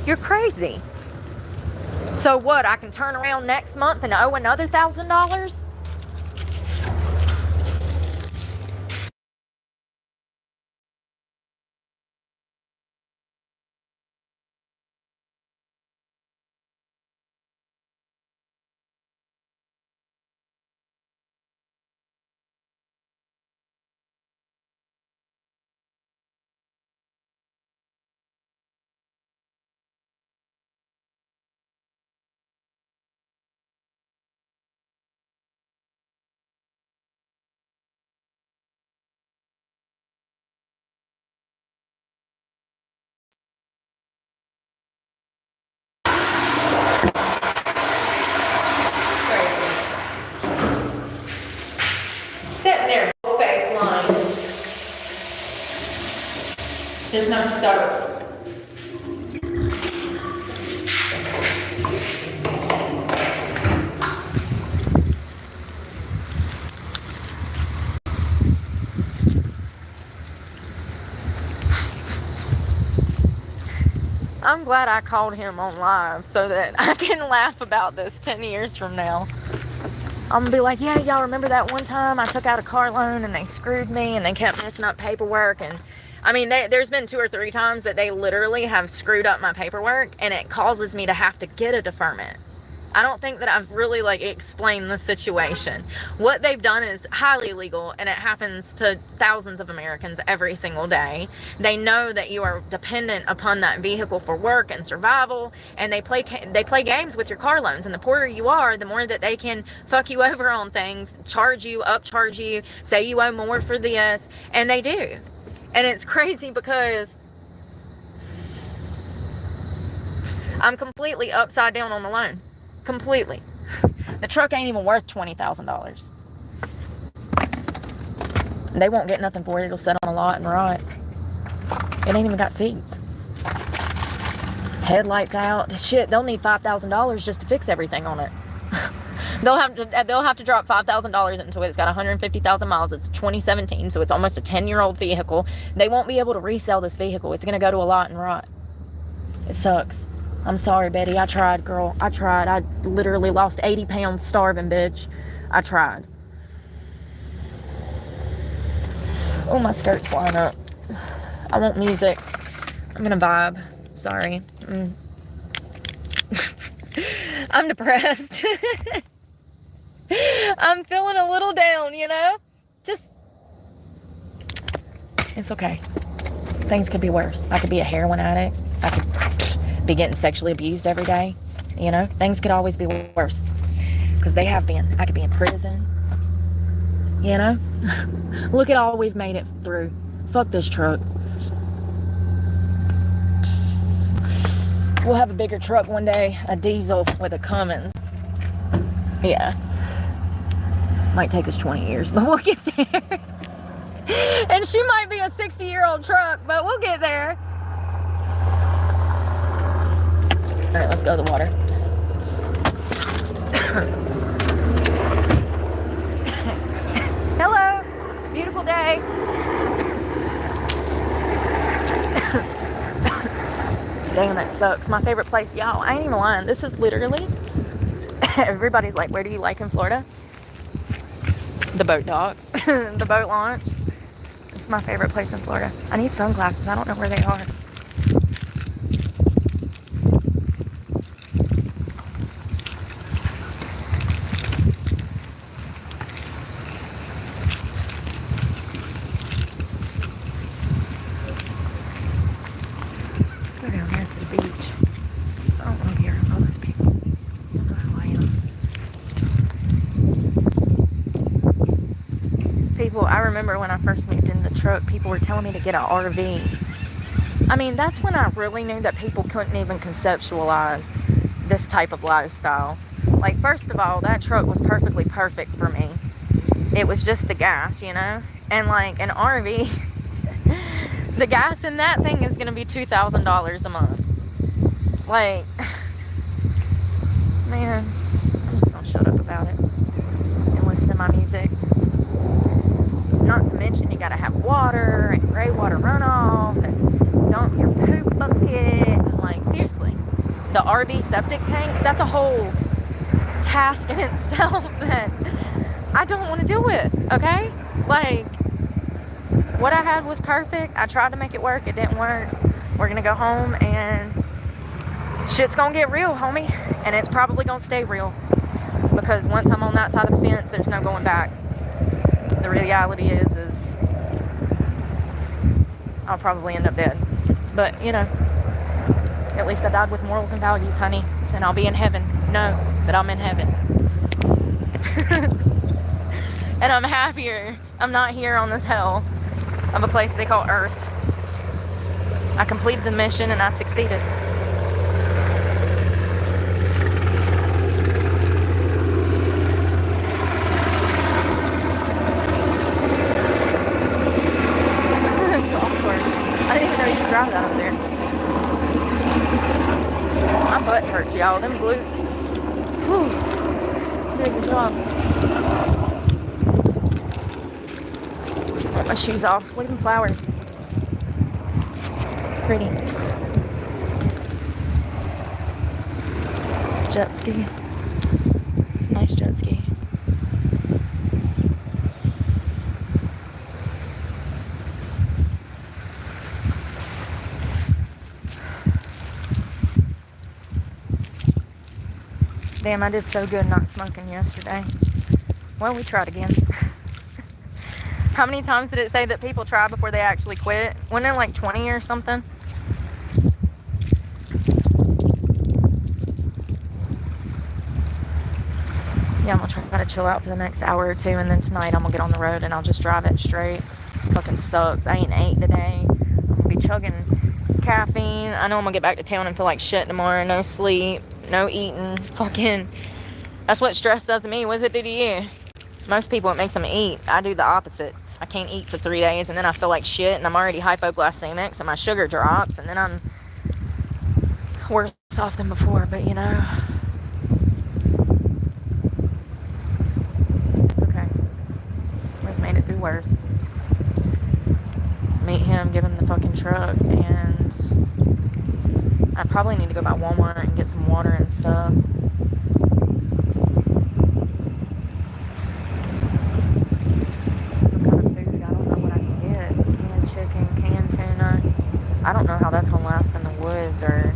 You're crazy. So what, I can turn around next month and owe another $1,000? Sitting there, face line. There's no soap. I'm glad I called him on live so that I can laugh about this 10 years from now. I'm gonna be like, yeah, y'all remember that one time I took out a car loan and they screwed me and they kept messing up paperwork? And I mean, there's been 2 or 3 times that they literally have screwed up my paperwork and it causes me to have to get a deferment. I don't think that I've really explained the situation. What they've done is highly illegal, and it happens to thousands of Americans every single day. They know that you are dependent upon that vehicle for work and survival, and they play games with your car loans. And the poorer you are, the more that they can fuck you over on things, charge you, upcharge you, say you owe more for this, and they do. And it's crazy because I'm completely upside down on the loan. Completely. The truck ain't even worth $20,000. They won't get nothing for it. It'll sit on a lot and rot. It ain't even got seats. Headlights out. Shit, they'll need $5,000 just to fix everything on it. They'll have to drop $5,000 into it. It's got 150,000 miles. It's 2017, so it's almost a 10-year-old vehicle. They won't be able to resell this vehicle. It's going to go to a lot and rot. It sucks. I'm sorry, Betty. I tried, girl. I tried. I literally lost 80 pounds starving, bitch. I tried. Oh, my skirt's flying up. I want music. I'm gonna vibe. Sorry. I'm depressed. I'm feeling a little down, you know? Just, it's okay. Things could be worse. I could be a heroin addict. I could be getting sexually abused every day. You know, things could always be worse, because they have been. I could be in prison, you know. Look at all we've made it through. Fuck this truck. We'll have a bigger truck one day, a diesel with a Cummins. Yeah, might take us 20 years, but we'll get there. And she might be a 60-year-old truck, but we'll get there. All right, let's go to the water. Hello, beautiful day. Damn, that sucks. My favorite place, y'all, I ain't even lying. This is literally, everybody's like, where do you like in Florida? The boat dock, the boat launch. It's my favorite place in Florida. I need sunglasses. I don't know where they are. remember when I first moved in the truck, people were telling me to get an RV. I mean, that's when I really knew that people couldn't even conceptualize this type of lifestyle. Like, first of all, that truck was perfectly perfect for me. It was just the gas, you know? And like an RV, the gas in that thing is going to be $2,000 a month. Like, man, I'm just going to shut up about it and listen to my music. Not to mention, you got to have water and gray water runoff and dump your poop bucket. And like, seriously, the RV septic tanks, that's a whole task in itself that I don't want to deal with, okay? Like, what I had was perfect. I tried to make it work. It didn't work. We're going to go home and shit's going to get real, homie. And it's probably going to stay real. Because once I'm on that side of the fence, there's no going back. The reality is I'll probably end up dead. But, you know, at least I died with morals and values, honey. And I'll be in heaven. Know that I'm in heaven. And I'm happier. I'm not here on this hell of a place they call Earth. I completed the mission and I succeeded. Golf course. I didn't even know you could drive that up there. My butt hurts, y'all. Them glutes. Whew. Did a good job. Get my shoes off. Look at them flowers. Pretty. Jet ski. It's a nice jet ski. Damn, I did so good not smoking yesterday. Well, we tried again. How many times did it say that people try before they actually quit? Wasn't there like 20 or something? Yeah, I'm gonna try to chill out for the next hour or two, and then tonight I'm gonna get on the road and I'll just drive it straight. Fucking sucks. I ain't ate today. I'm gonna be chugging caffeine. I know I'm gonna get back to town and feel like shit tomorrow. No sleep, no eating. Fucking, that's what stress does to me. What does it do to you? Most people, it makes them eat. I do the opposite. I can't eat for 3 days, and then I feel like shit, and I'm already hypoglycemic, so my sugar drops, and then I'm worse off than before. But you know, it's okay. We've made it through worse. Meet him, give him the fucking truck, and I probably need to go by Walmart and get some water and stuff. I don't know how that's gonna last in the woods, or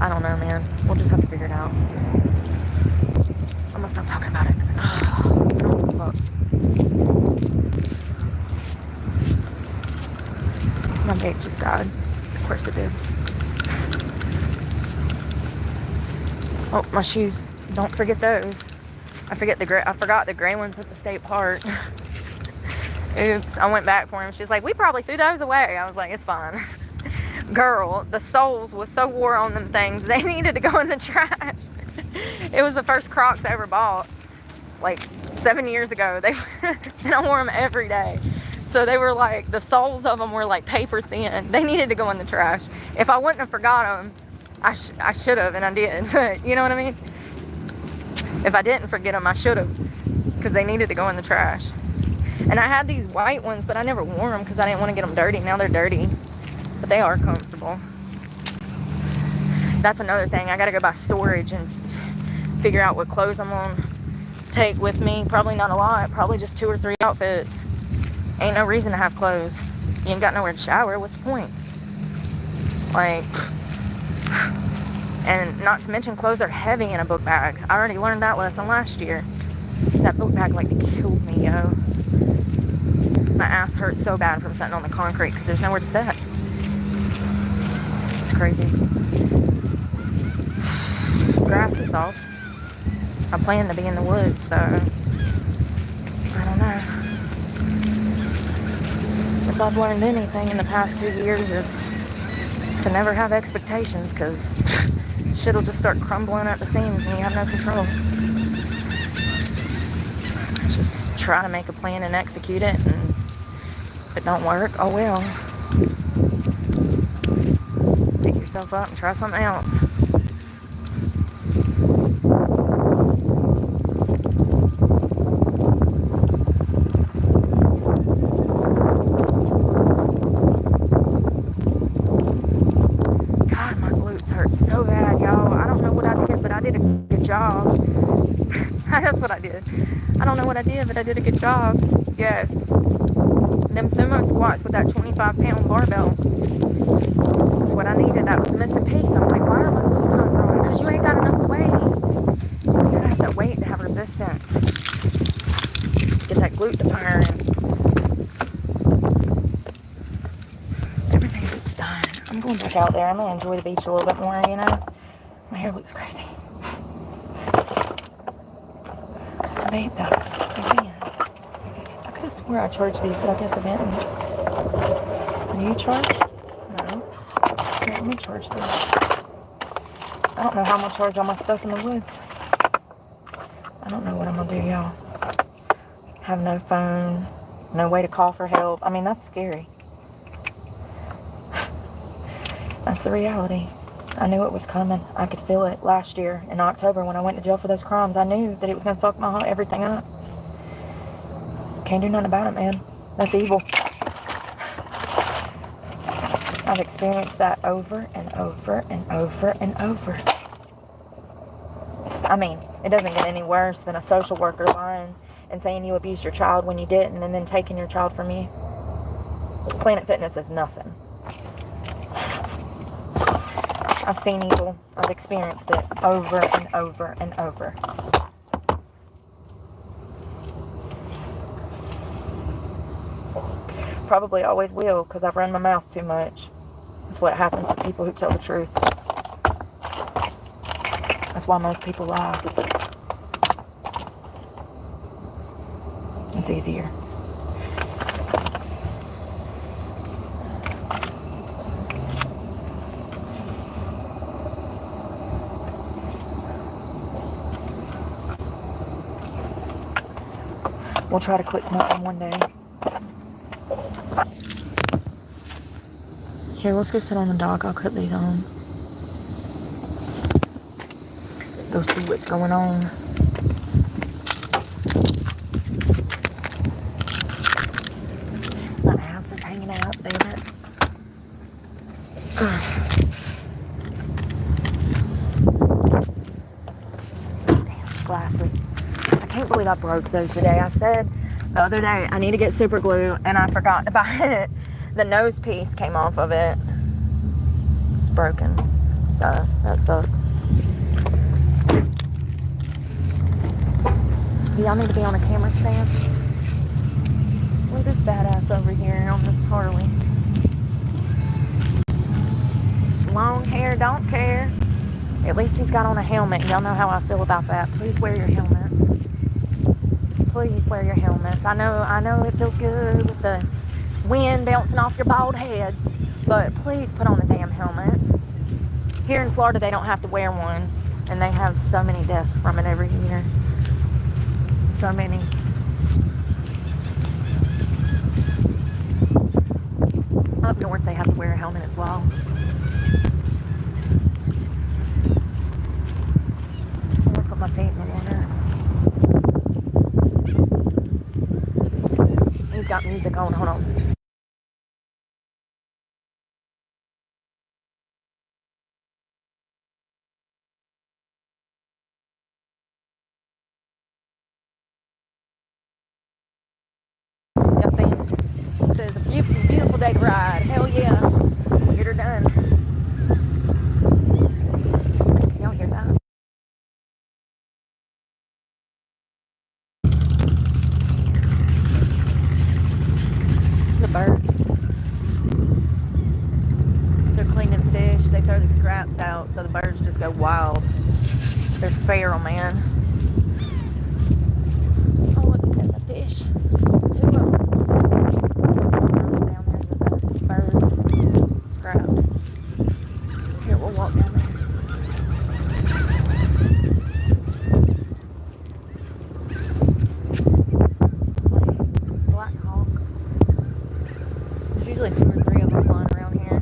I don't know, man. We'll just have to figure it out. I'm gonna stop talking about it. I don't give a fuck. My vape just died. Of course it did. Oh, my shoes. Don't forget those. I forgot the gray ones at the state park. Oops, I went back for him. She's like, we probably threw those away. I was like, it's fine. Girl, the soles was so wore on them things, they needed to go in the trash. It was the first Crocs I ever bought, like 7 years ago. And I wore them every day. So they were like, the soles of them were like paper thin. They needed to go in the trash. If I wouldn't have forgot them, I should have, and I did. But you know what I mean? If I didn't forget them, I should have, because they needed to go in the trash. And I had these white ones, but I never wore them because I didn't want to get them dirty. Now they're dirty. But they are comfortable. That's another thing. I gotta go by storage and figure out what clothes I'm gonna take with me. Probably not a lot. Probably just 2 or 3 outfits. Ain't no reason to have clothes. You ain't got nowhere to shower. What's the point? Like, and not to mention clothes are heavy in a book bag. I already learned that lesson last year. That book bag like killed me, yo. My ass hurts so bad from sitting on the concrete because there's nowhere to sit. Crazy. Grass is soft. I plan to be in the woods, so I don't know. if I've learned anything in the past 2 years, it's to never have expectations, because shit'll just start crumbling at the seams and you have no control. Just try to make a plan and execute it, and if it don't work, oh well. Pick yourself up and try something else. God, my glutes hurt so bad, y'all. I don't know what I did, but I did a good job. That's what I did. I don't know what I did, but I did a good job. Yes. Them sumo squats with that 25-pound barbell. That's what I needed. That was the missing piece. I'm like, why are my glutes not growing? Because you ain't got enough weight. You gotta have that weight to have resistance. Get that glute to firing. Everything keeps dying. I'm going back out there. I'm gonna enjoy the beach a little bit more, you know? My hair looks crazy. I made that again. I could have swore I charged these, but I guess I didn't. Do you charge? No. Here, let me charge these. I don't know how I'm gonna charge all my stuff in the woods. I don't know what I'm gonna do, y'all. Have no phone, no way to call for help. I mean, that's scary. That's the reality. I knew it was coming. I could feel it last year in October when I went to jail for those crimes. I knew that it was going to fuck everything up. Can't do nothing about it, man. That's evil. I've experienced that over and over and over and over. I mean, it doesn't get any worse than a social worker lying and saying you abused your child when you didn't, and then taking your child from you. Planet Fitness is nothing. I've seen evil. I've experienced it over and over and over. Probably always will, because I've run my mouth too much. That's what happens to people who tell the truth. That's why most people lie. It's easier. We'll try to quit smoking one day. Here, let's go sit on the dock. I'll cut these on. Go see what's going on. My ass is hanging out, damn it. Damn, glasses. I can't believe I broke those today. I said the other day I need to get super glue, and I forgot to buy it. The nose piece came off of it. It's broken, so that sucks. Y'all need to be on a camera stand. Look at this badass over here on this Harley. Long hair, don't care. At least he's got on a helmet. Y'all know how I feel about that. Please wear your helmets. Please wear your helmets. I know it feels good with the wind bouncing off your bald heads, but please put on a damn helmet. Here in Florida, they don't have to wear one, and they have so many deaths from it every year. So many. Up north, they have to wear a helmet as well. I'm gonna put my feet in the water. He's got music on. Hold on. Y'all see him? It says a beautiful, beautiful day to ride. Hell yeah. Get her done. Y'all hear that? The birds. They're cleaning fish. They throw the scraps out so the birds just go wild. They're feral, man. Oh, look, he's got the fish. Two of them. Down there. usually 2 or 3 of them flying around here.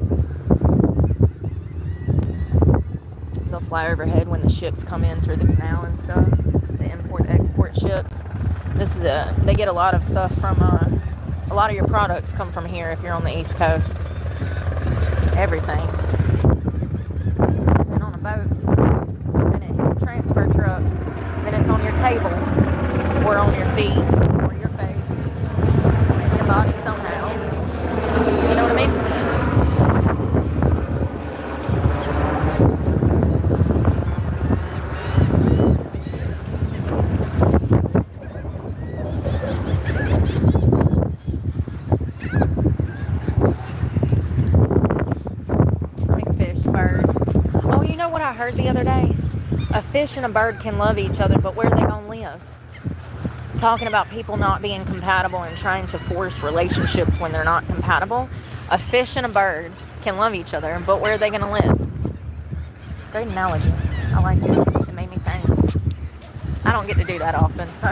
They'll fly overhead when the ships come in through the canal and stuff. The import-export ships. They get a lot of stuff from, a lot of your products come from here if you're on the East Coast. Everything. It's in on a boat. Then it hits a transfer truck. Then it's on your table. Or on your feet. Or your face. In your body somehow. You know what I mean? I heard the other day, a fish and a bird can love each other, but where are they gonna live? Talking about people not being compatible and trying to force relationships when they're not compatible. A fish and a bird can love each other, but where are they gonna live? Great analogy. I like it. It made me think. I don't get to do that often, so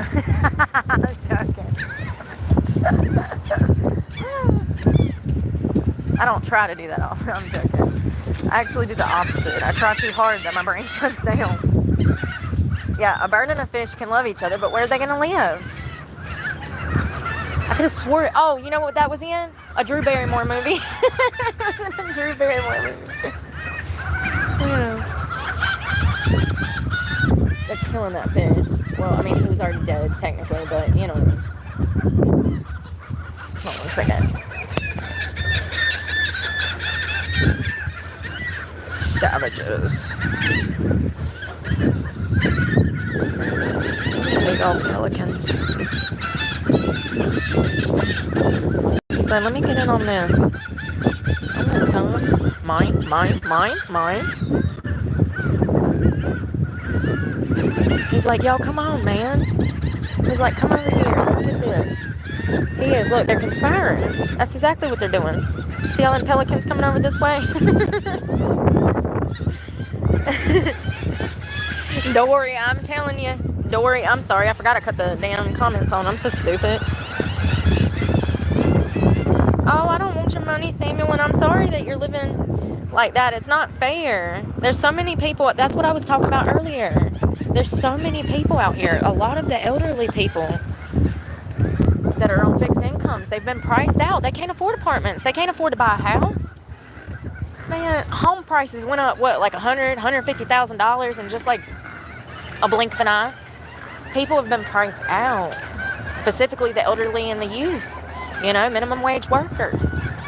I'm joking. I don't try to do that often. I'm joking. I actually do the opposite. I try too hard that my brain shuts down. Yeah, a bird and a fish can love each other, but where are they going to live? I could have swore... Oh, you know what that was in? A Drew Barrymore movie. It was in a Drew Barrymore movie. They're killing that fish. Well, I mean, he was already dead, technically, but you know what I mean. Hold on 1 second. Savages. Big old pelicans. He's like, let me get in on this. I'm not son. Mine. He's like, yo, come on, man. He's like, come over here. Let's get this. He is. Look, they're conspiring. That's exactly what they're doing. See all them pelicans coming over this way? Dory, I'm telling you. Dory, I'm sorry. I forgot to cut the damn comments on. I'm so stupid. Oh, I don't want your money, Samuel, and I'm sorry that you're living like that. It's not fair. There's so many people. That's what I was talking about earlier. There's so many people out here. A lot of the elderly people that are on fixed incomes, they've been priced out. They can't afford apartments. They can't afford to buy a house. Man, home prices went up, what, like $150,000 in just like a blink of an eye? People have been priced out. Specifically the elderly and the youth. You know, minimum wage workers.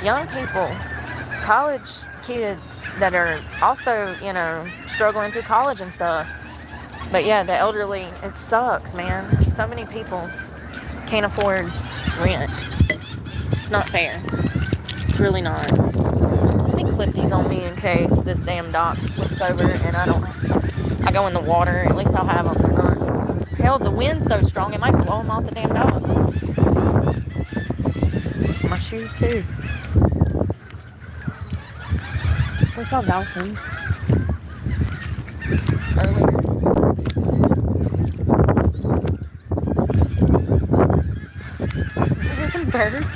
Young people. College kids that are also, you know, struggling through college and stuff. But yeah, the elderly, it sucks, man. So many people can't afford rent. It's not fair. It's really not. Let me clip these on me in case this damn dock flips over and I go in the water. At least I'll have them. They're not. Hell, the wind's so strong it might blow them off the damn dock. My shoes too. We saw dolphins earlier. Birds.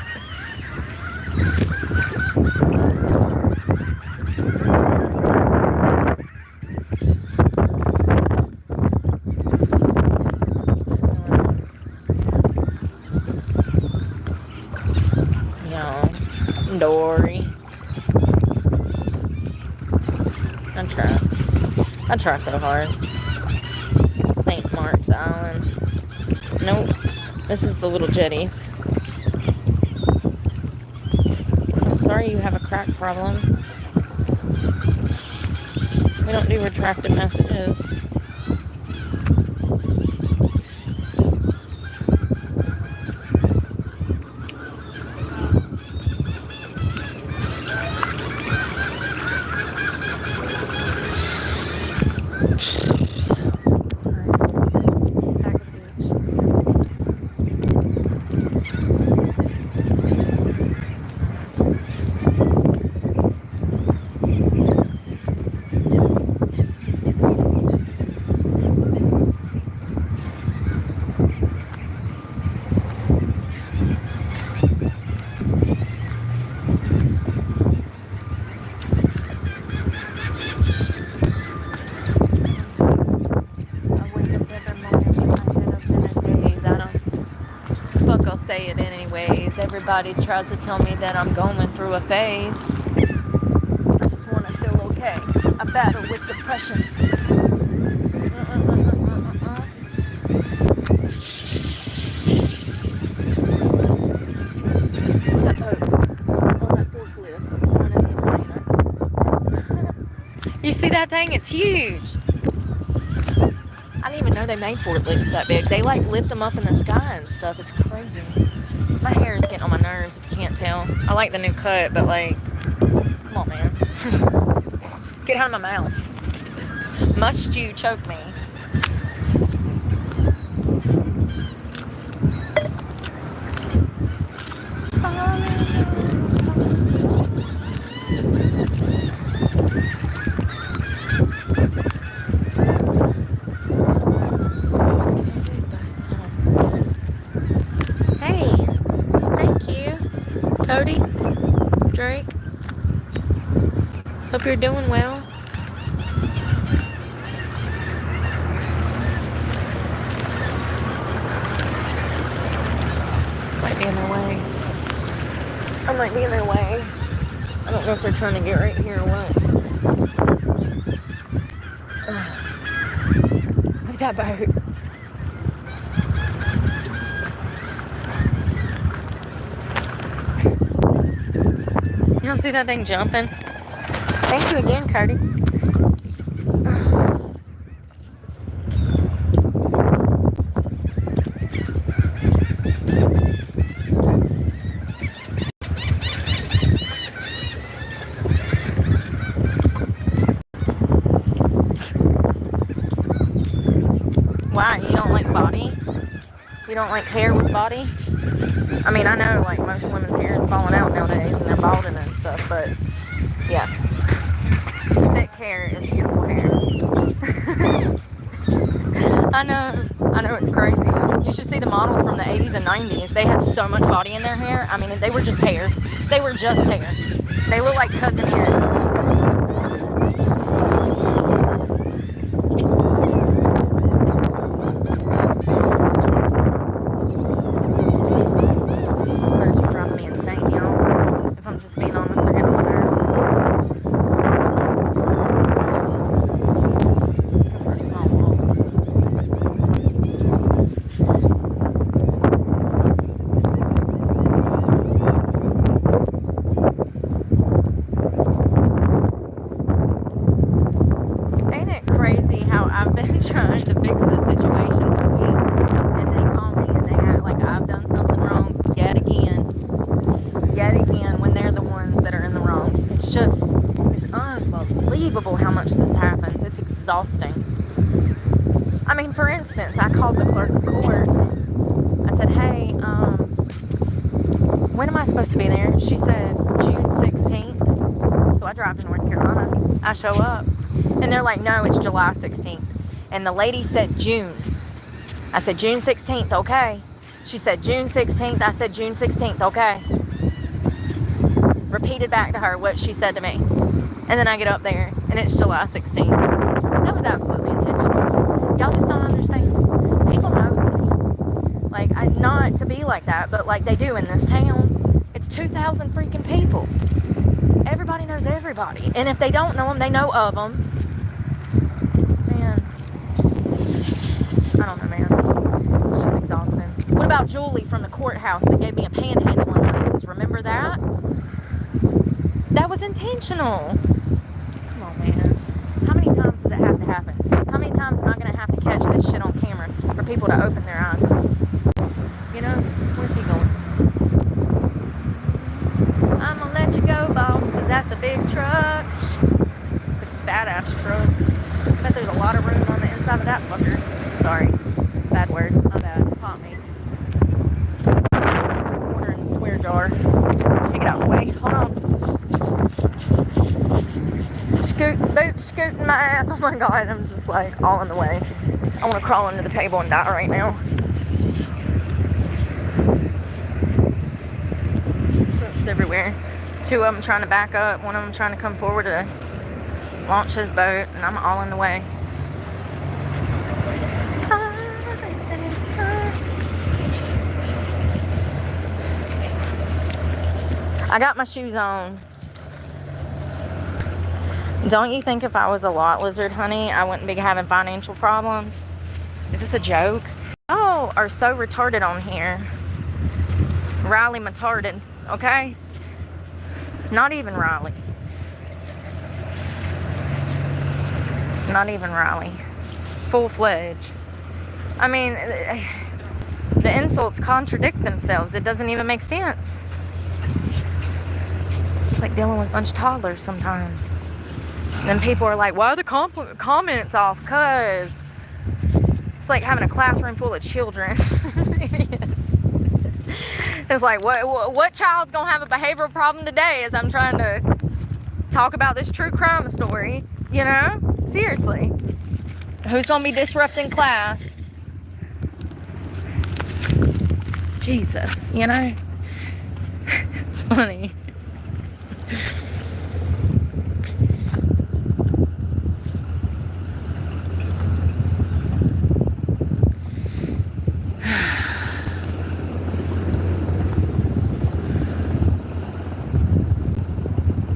Yeah, Dory. I try so hard. St. Mark's Island. Nope. This is the little jetties. Sorry you have a crack problem. We don't do retracted messages. everybody tries to tell me that I'm going through a phase. I just want to feel okay. I battle with depression. Look at that boat on that forklift. You see that thing? It's huge. I didn't even know they made forklifts that big. They like lift them up in the sky and stuff. It's crazy. My hair is getting on my nerves if you can't tell. I like the new cut, but like, come on, man. Get out of my mouth. Must you choke me? Hey, thank you, Cody, Drake. Hope you're doing well. Might be in their way. I might be in their way. I don't know if they're trying to get right here or what. Look at that boat. You don't see that thing jumping? Thank you again, Cody. Why? You don't like body? You don't like hair with body? I mean, I know like most women's hair is falling out nowadays and they're balding and stuff, but yeah. Thick hair is beautiful hair. I know it's crazy. You should see the models from the 80s and 90s. They had so much body in their hair. I mean, they were just hair. They were just hair. They look like Cousin Ed. How much this happens. It's exhausting. I mean, for instance, I called the clerk of court. I said, hey, when am I supposed to be there? She said June 16th. So I drive to North Carolina. I show up and they're like, no, it's July 16th. And the lady said June. I said June 16th, okay. She said June 16th. I said June 16th, okay. Repeated back to her what she said to me. And then I get up there, and it's July 16th. That was absolutely intentional. Y'all just don't understand. People know. Like, not to be like that, but like they do in this town. It's 2,000 freaking people. Everybody knows everybody. And if they don't know them, they know of them. Man. I don't know, man. It's just exhausting. What about Julie from the courthouse that gave me a panhandling license? Remember that? That was intentional. Come on, man. How many times does it have to happen? How many times am I going to have to catch this shit on camera for people to open their eyes? You know? Where's he going? I'm going to let you go, boss, because that's a big truck. It's a badass truck. I bet there's a lot of room on the inside of that fucker. Sorry. Bad word. My bad. Pop me. Order in the swear jar. Take it out of the way. Hold on. Scooting my ass. Oh my god, I'm just like all in the way. I want to crawl under the table and die right now. It's everywhere. Two of them trying to back up, one of them trying to come forward to launch his boat, and I'm all in the way. I got my shoes on. Don't you think if I was a lot lizard, honey, I wouldn't be having financial problems? Is this a joke? Oh, are so retarded on here. Riley retarded, okay? Not even Riley. Not even Riley. Full-fledged. I mean, the insults contradict themselves. It doesn't even make sense. It's like dealing with a bunch of toddlers sometimes. And then people are like, why are the comments off? Because it's like having a classroom full of children. It's like, what child's gonna have a behavioral problem today as I'm trying to talk about this true crime story, you know? Seriously. Who's gonna be disrupting class? Jesus, you know? It's funny.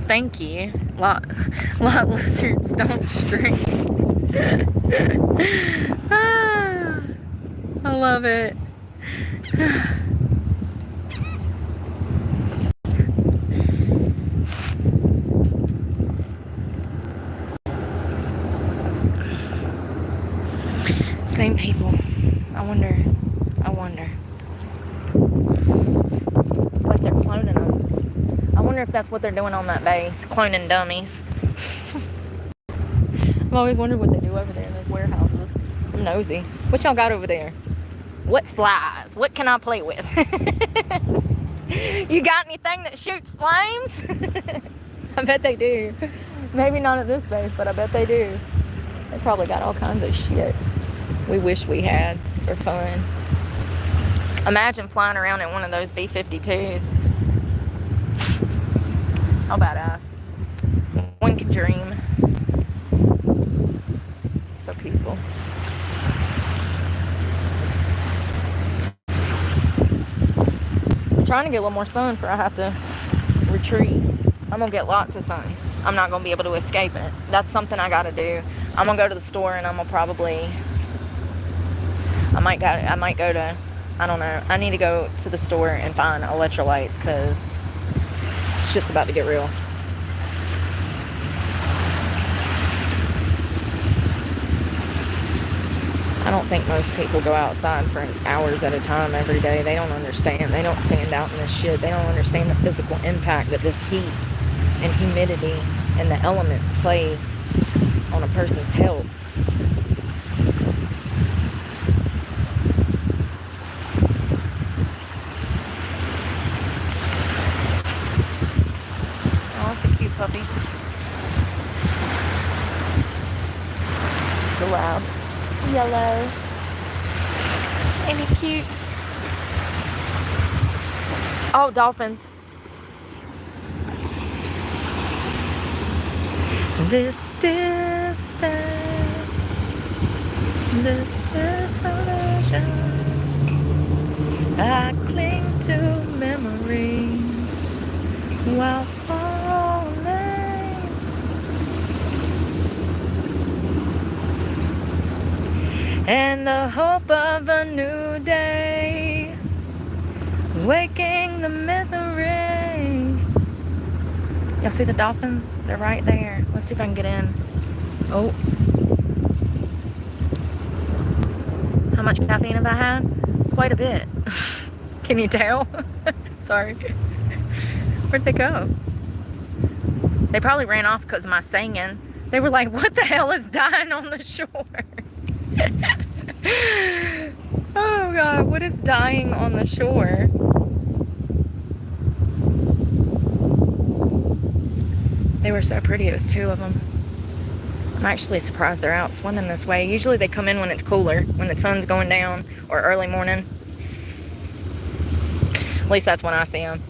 Thank you. Lot lizards don't stray. Ah, I love it. Same people. I wonder. It's like they're cloning them. I wonder if that's what they're doing on that base, cloning dummies. I've always wondered what they do over there in those warehouses. I'm nosy. What y'all got over there? What flies? What can I play with? You got anything that shoots flames? I bet they do. Maybe not at this base, but I bet they do. They probably got all kinds of shit we wish we had for fun. Imagine flying around in one of those B-52s. How badass. One could dream. So peaceful. I'm trying to get a little more sun before I have to retreat. I'm gonna get lots of sun. I'm not gonna be able to escape it. That's something I gotta do. I'm gonna go to the store and I'm gonna probably, I might go to, I don't know. I need to go to the store and find electrolytes because shit's about to get real. I don't think most people go outside for hours at a time every day. They don't understand. They don't stand out in this shit. They don't understand the physical impact that this heat and humidity and the elements plays on a person's health. Oh, it's a cute puppy. So loud. Yellow. Ain't he cute? Oh, dolphins. This desolation, I cling to memories while falling. And the hope of a new day, waking the misery. Y'all see the dolphins? They're right there. Let's see if I can get in. Oh. How much caffeine have I had? Quite a bit. Can you tell? Sorry. Where'd they go? They probably ran off because of my singing. They were like, what the hell is dying on the shore? Oh God, what is dying on the shore? They were so pretty. It was two of them. I'm actually surprised they're out swimming this way. Usually they come in when it's cooler, when the sun's going down, or early morning. At least that's when I see them.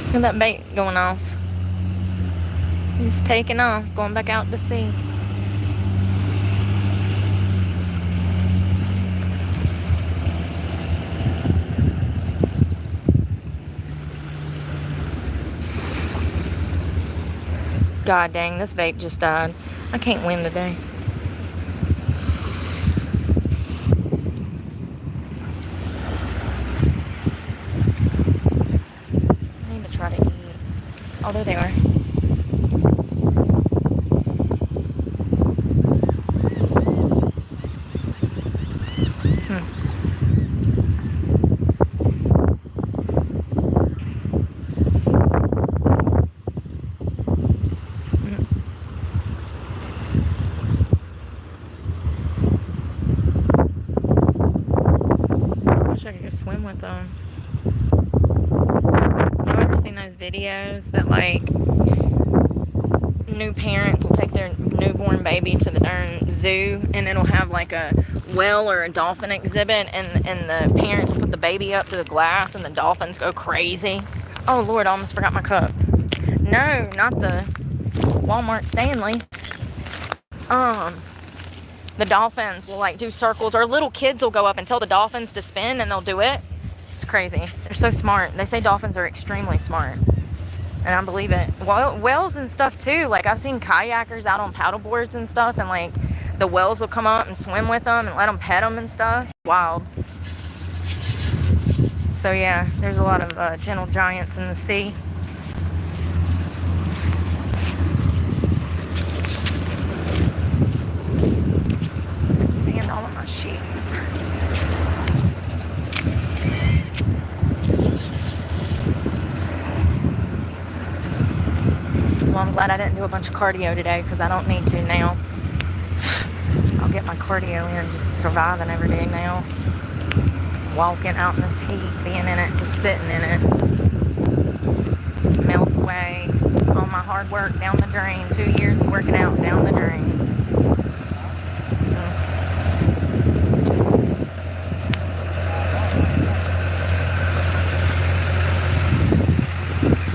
Look at that bait going off. He's taking off, going back out to sea. God dang, this vape just died. I can't win today. I need to try to eat. Oh, there they are. I could go swim with them. Y'all ever seen those videos that like new parents will take their newborn baby to the darn zoo and it'll have like a whale or a dolphin exhibit and the parents will put the baby up to the glass and the dolphins go crazy? Oh Lord, I almost forgot my cup. No, not the Walmart Stanley. The dolphins will like do circles, or little kids will go up and tell the dolphins to spin and they'll do it. It's crazy. They're so smart. They say dolphins are extremely smart. And I believe it. Whales and stuff too. Like I've seen kayakers out on paddle boards and stuff, and like the whales will come up and swim with them and let them pet them and stuff. Wild. So yeah, there's a lot of gentle giants in the sea. Sand all of my sheets. Well, I'm glad I didn't do a bunch of cardio today because I don't need to now. I'll get my cardio in, just surviving every day now. Walking out in this heat, being in it, just sitting in it. Melts away. All my hard work down the drain. 2 years of working out down the drain.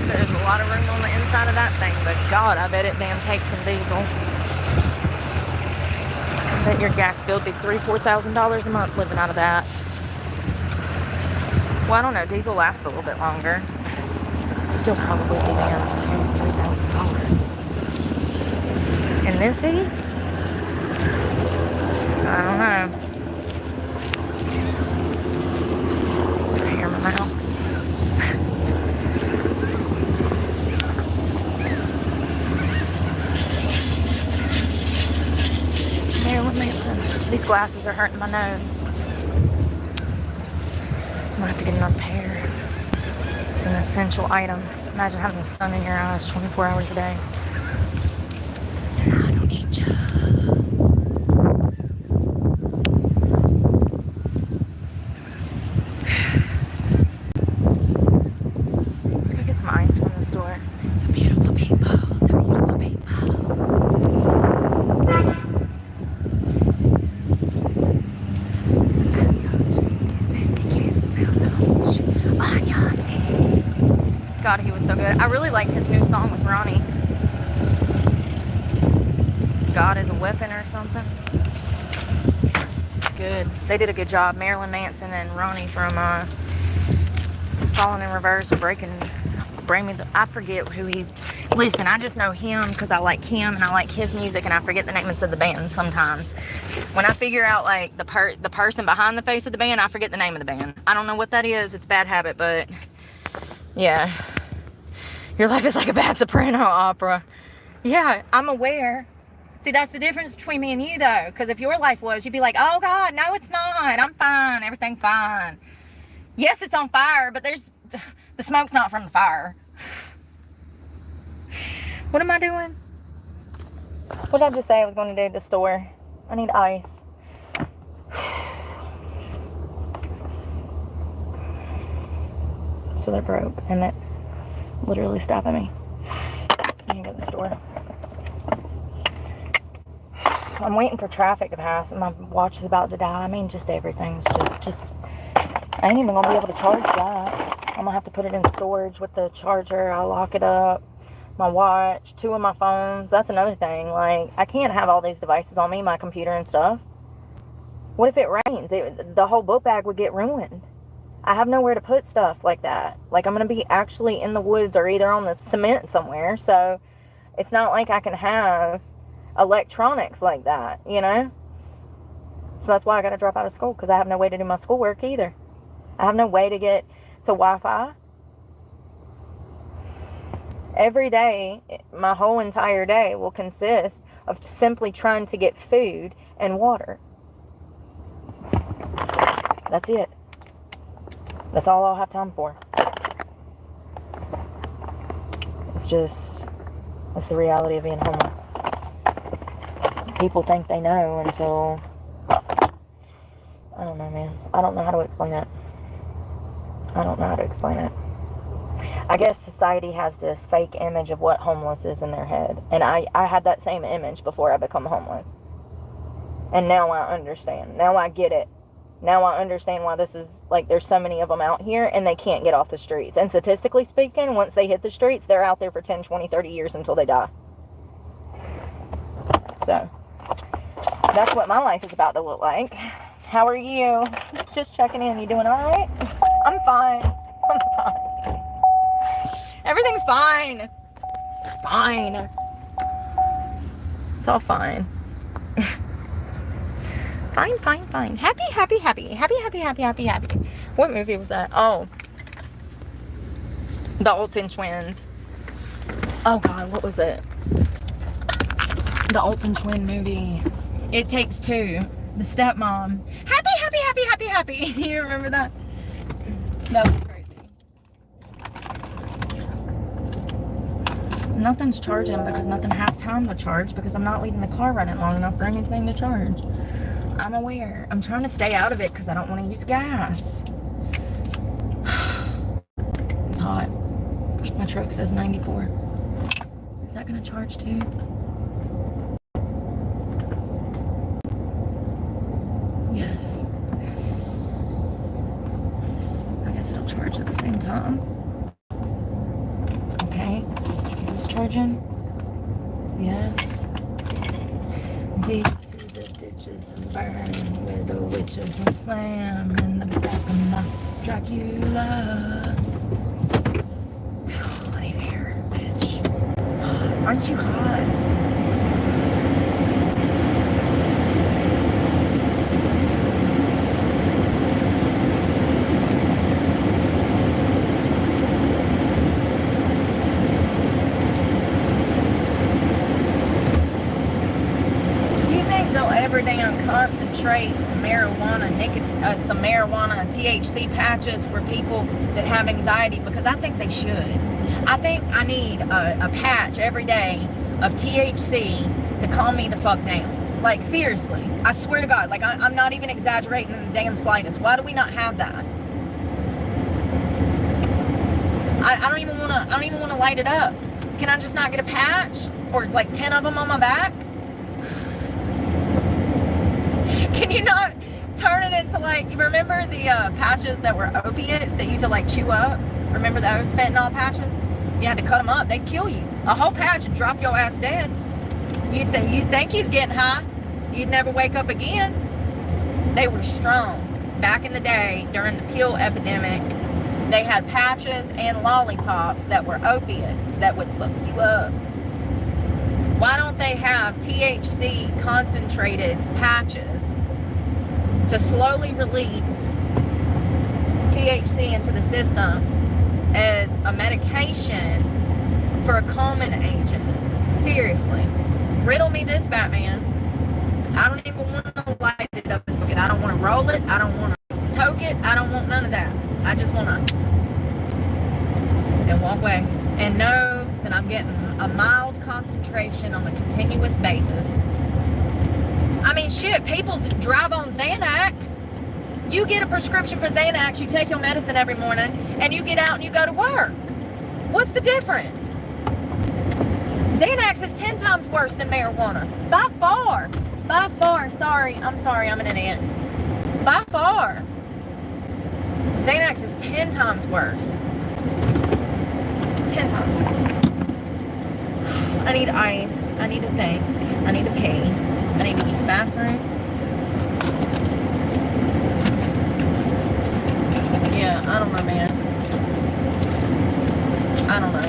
There's a lot of room on the inside of that thing, but God, I bet it damn takes some diesel. I bet your gas bill would be $3,000-$4,000 a month living out of that. Well, I don't know. Diesel lasts a little bit longer. Still probably be down $2,000-$3,000. In this heat? I don't know. I hear my mouth. Marilyn Manson. These glasses are hurting my nose. I'm gonna have to get another pair. It's an essential item. Imagine having the sun in your eyes 24 hours a day. I don't need you. Let's go get some ice from the store. The beautiful people. The beautiful people. God, he was so good. I really liked his new song with Ronnie. God is a Weapon or something. Good. They did a good job. Marilyn Manson and Ronnie from Falling in Reverse or Bring Me the... I forget who he... Listen, I just know him because I like him and I like his music and I forget the names of the band sometimes. When I figure out like the person behind the face of the band, I forget the name of the band. I don't know what that is. It's a bad habit, but yeah. Your life is like a bad soprano opera. Yeah, I'm aware. See, that's the difference between me and you though. Because if your life was, you'd be like, oh God, no it's not. I'm fine. Everything's fine. Yes, it's on fire, but the smoke's not from the fire. What am I doing? What did I just say I was going to do at the store? I need ice. So they're broke, and that's literally stopping me. I need to go to the store. I'm waiting for traffic to pass, and my watch is about to die. I mean, just everything's just... I ain't even going to be able to charge that. I'm going to have to put it in storage with the charger. I'll lock it up. my watch, 2 of my phones. That's another thing. Like, I can't have all these devices on me, my computer and stuff. What if it rains? The whole book bag would get ruined. I have nowhere to put stuff like that. Like, I'm going to be actually in the woods or either on the cement somewhere. So, it's not like I can have electronics like that, you know? So, that's why I got to drop out of school, because I have no way to do my schoolwork either. I have no way to get to Wi-Fi. Every day, my whole entire day will consist of simply trying to get food and water. That's it. That's all I'll have time for. That's the reality of being homeless. People think they know until, I don't know, man. I don't know how to explain it. I guess society has this fake image of what homeless is in their head. And I had that same image before I become homeless. And now I understand. Now I get it. Now I understand why this is, like, there's so many of them out here and they can't get off the streets. And statistically speaking, once they hit the streets, they're out there for 10, 20, 30 years until they die. So, that's what my life is about to look like. How are you? Just checking in. You doing all right? I'm fine. I'm fine. Everything's fine. It's fine. It's all fine. Fine. Happy. What movie was that? Oh. The Olsen twins. Oh, God, what was it? The Olsen twin movie. It Takes Two. The stepmom. Happy. You remember that? That was crazy. Nothing's charging because nothing has time to charge because I'm not leaving the car running long enough for anything to charge. I'm aware. I'm trying to stay out of it because I don't want to use gas. It's hot. My truck says 94. Is that going to charge too? Yes. I guess it'll charge at the same time. Okay. Is this charging? Yes. Deep to the ditches and burn with the witches and slam in the back of my Dracula. Leave here, bitch. It's hot. Aren't you hot? Concentrate some marijuana THC patches for people that have anxiety, because I think they should. I think I need a patch every day of THC to calm me the fuck down. Like, seriously, I swear to God, like, I'm not even exaggerating in the damn slightest. Why do we not have that? I don't even want to light it up. Can I just not get a patch or like 10 of them on my back? Can you not turn it into, like, you remember the patches that were opiates that you could, like, chew up? Remember those fentanyl patches? You had to cut them up. They'd kill you. A whole patch would drop your ass dead. You'd think he's getting high. You'd never wake up again. They were strong. Back in the day, during the pill epidemic, they had patches and lollipops that were opiates that would fuck you up. Why don't they have THC concentrated patches to slowly release THC into the system as a medication for a calming agent? Seriously. Riddle me this, Batman. I don't even want to light it up and smoke it. I don't want to roll it. I don't want to toke it. I don't want none of that. I just want to and walk away and know that I'm getting a mild concentration on a continuous basis. I mean, shit, people drive on Xanax. You get a prescription for Xanax, you take your medicine every morning, and you get out and you go to work. What's the difference? Xanax is 10 times worse than marijuana. By far. By far. Sorry, I'm an idiot. By far. Xanax is 10 times worse. 10 times. I need ice. I need to think. I need to pee. I need to use the bathroom. Yeah, I don't know, man. I don't know.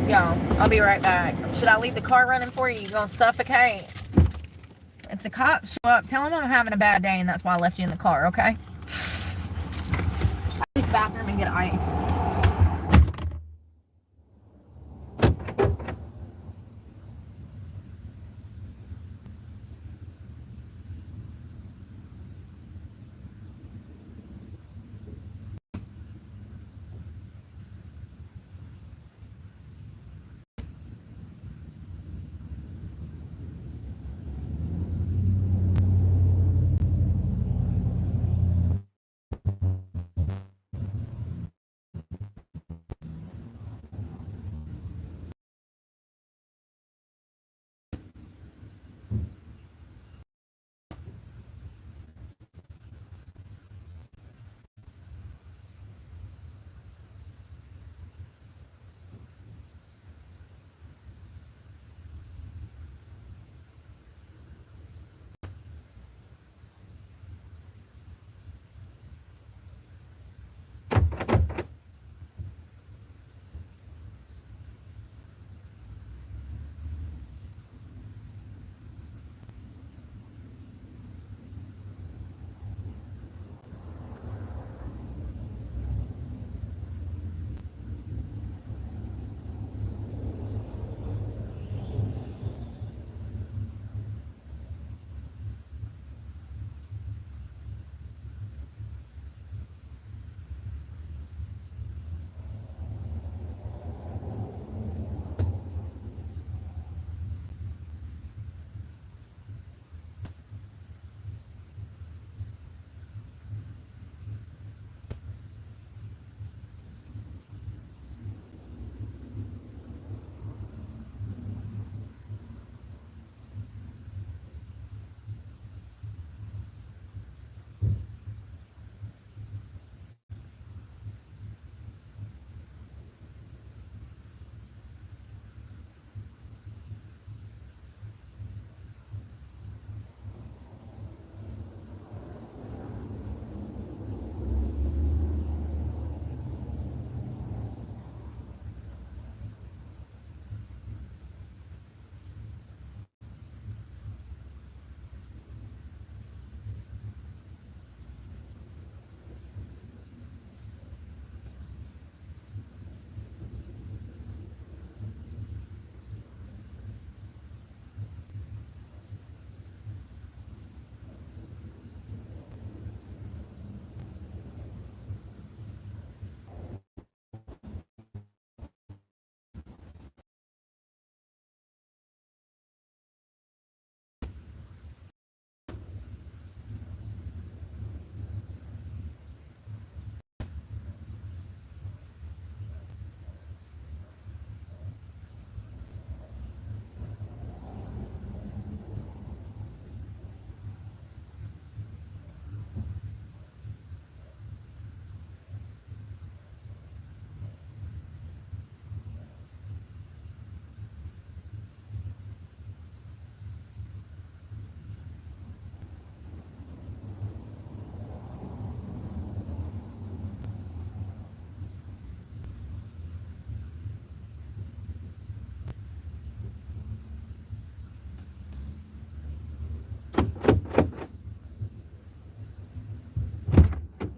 Y'all, I'll be right back. Should I leave the car running for you? You're going to suffocate. If the cops show up, tell them I'm having a bad day and that's why I left you in the car, okay? I'll leave the bathroom and get ice.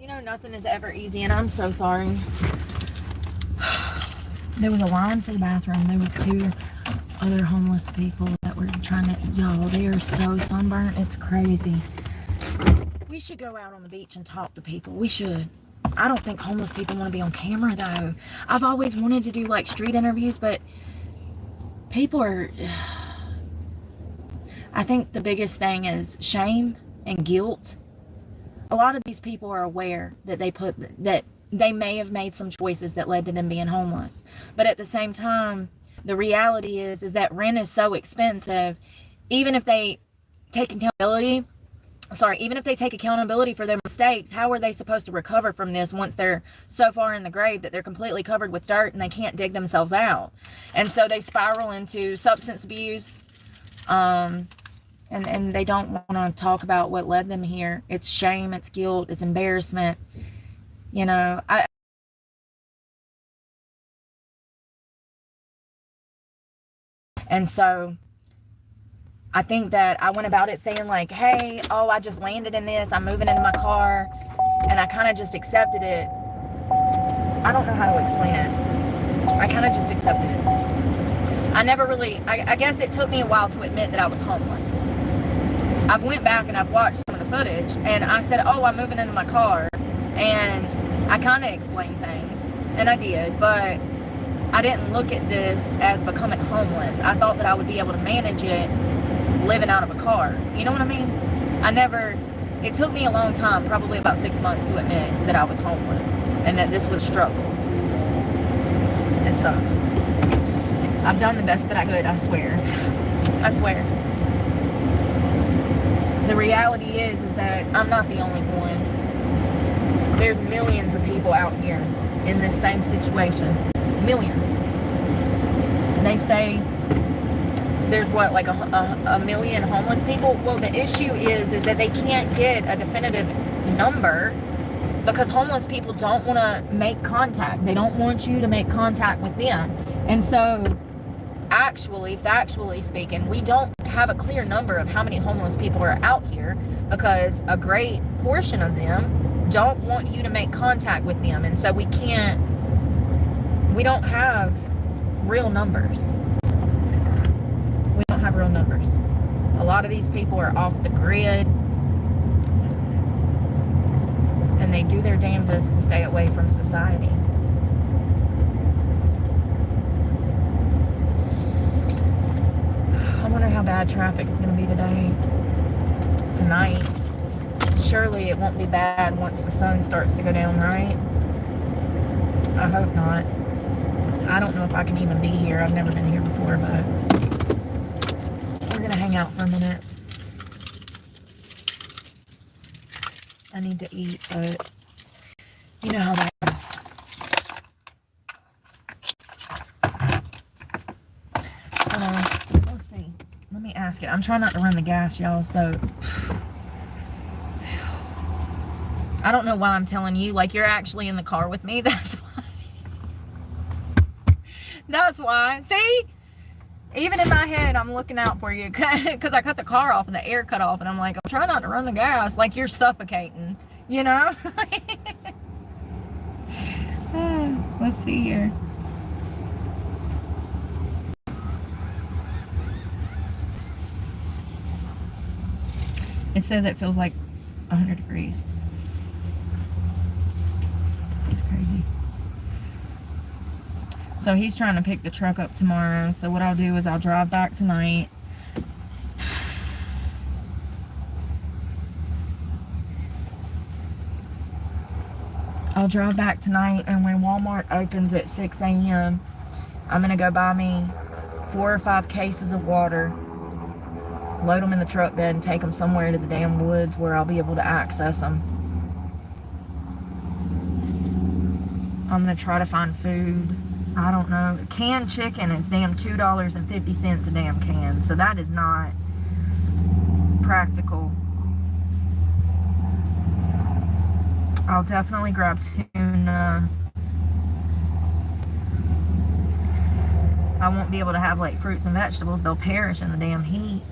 You know, nothing is ever easy, and I'm so sorry. There was a line for the bathroom. There was 2 other homeless people that were trying to, y'all, they are so sunburnt. It's crazy. We should go out on the beach and talk to people. We should. I don't think homeless people want to be on camera, though. I've always wanted to do, like, street interviews, but people are... I think the biggest thing is shame and guilt. A lot of these people are aware that they may have made some choices that led to them being homeless. But at the same time, the reality is that rent is so expensive. Even if they take accountability sorry, even if they take accountability for their mistakes, how are they supposed to recover from this once they're so far in the grave that they're completely covered with dirt and they can't dig themselves out? And so they spiral into substance abuse, and they don't want to talk about what led them here. It's shame, it's guilt, it's embarrassment. You know, and so I think that I went about it saying like, hey, oh, I just landed in this, I'm moving into my car, and I kind of just accepted it. I don't know how to explain it. I kind of just accepted it. I never really, I guess it took me a while to admit that I was homeless. I've went back and I've watched some of the footage, and I said, oh, I'm moving into my car, and I kind of explained things, and I did, but I didn't look at this as becoming homeless. I thought that I would be able to manage it living out of a car. You know what I mean? It took me a long time, probably about 6 months, to admit that I was homeless and that this was struggle. It sucks. I've done the best that I could, I swear. I swear. The reality is that I'm not the only one. There's millions of people out here in this same situation. Millions. They say there's what, like a million homeless people? Well, the issue is that they can't get a definitive number because homeless people don't want to make contact. They don't want you to make contact with them. And so, actually, factually speaking, we don't have a clear number of how many homeless people are out here because a great portion of them don't want you to make contact with them. And so we don't have real numbers. We don't have real numbers. A lot of these people are off the grid, and they do their damnedest to stay away from society. I wonder how bad traffic is going to be today, tonight. Surely it won't be bad once the sun starts to go down, right? I hope not. I don't know if I can even be here. I've never been here before, but we're going to hang out for a minute. I need to eat, but you know how that goes. Let's see. Let me ask it. I'm trying not to run the gas, y'all, so I don't know why I'm telling you. Like, you're actually in the car with me. That's why. That's why. See? Even in my head, I'm looking out for you because I cut the car off and the air cut off, and I'm like, I'm trying not to run the gas. Like, you're suffocating, you know? Let's see here. It says it feels like 100 degrees. It's crazy. So he's trying to pick the truck up tomorrow. So what I'll do is I'll drive back tonight. I'll drive back tonight, and when Walmart opens at 6 a.m., I'm going to go buy me 4 or 5 cases of water, load them in the truck bed, and take them somewhere to the damn woods where I'll be able to access them. I'm going to try to find food. I don't know. Canned chicken is damn $2.50 a damn can. So that is not practical. I'll definitely grab tuna. I won't be able to have like fruits and vegetables. They'll perish in the damn heat.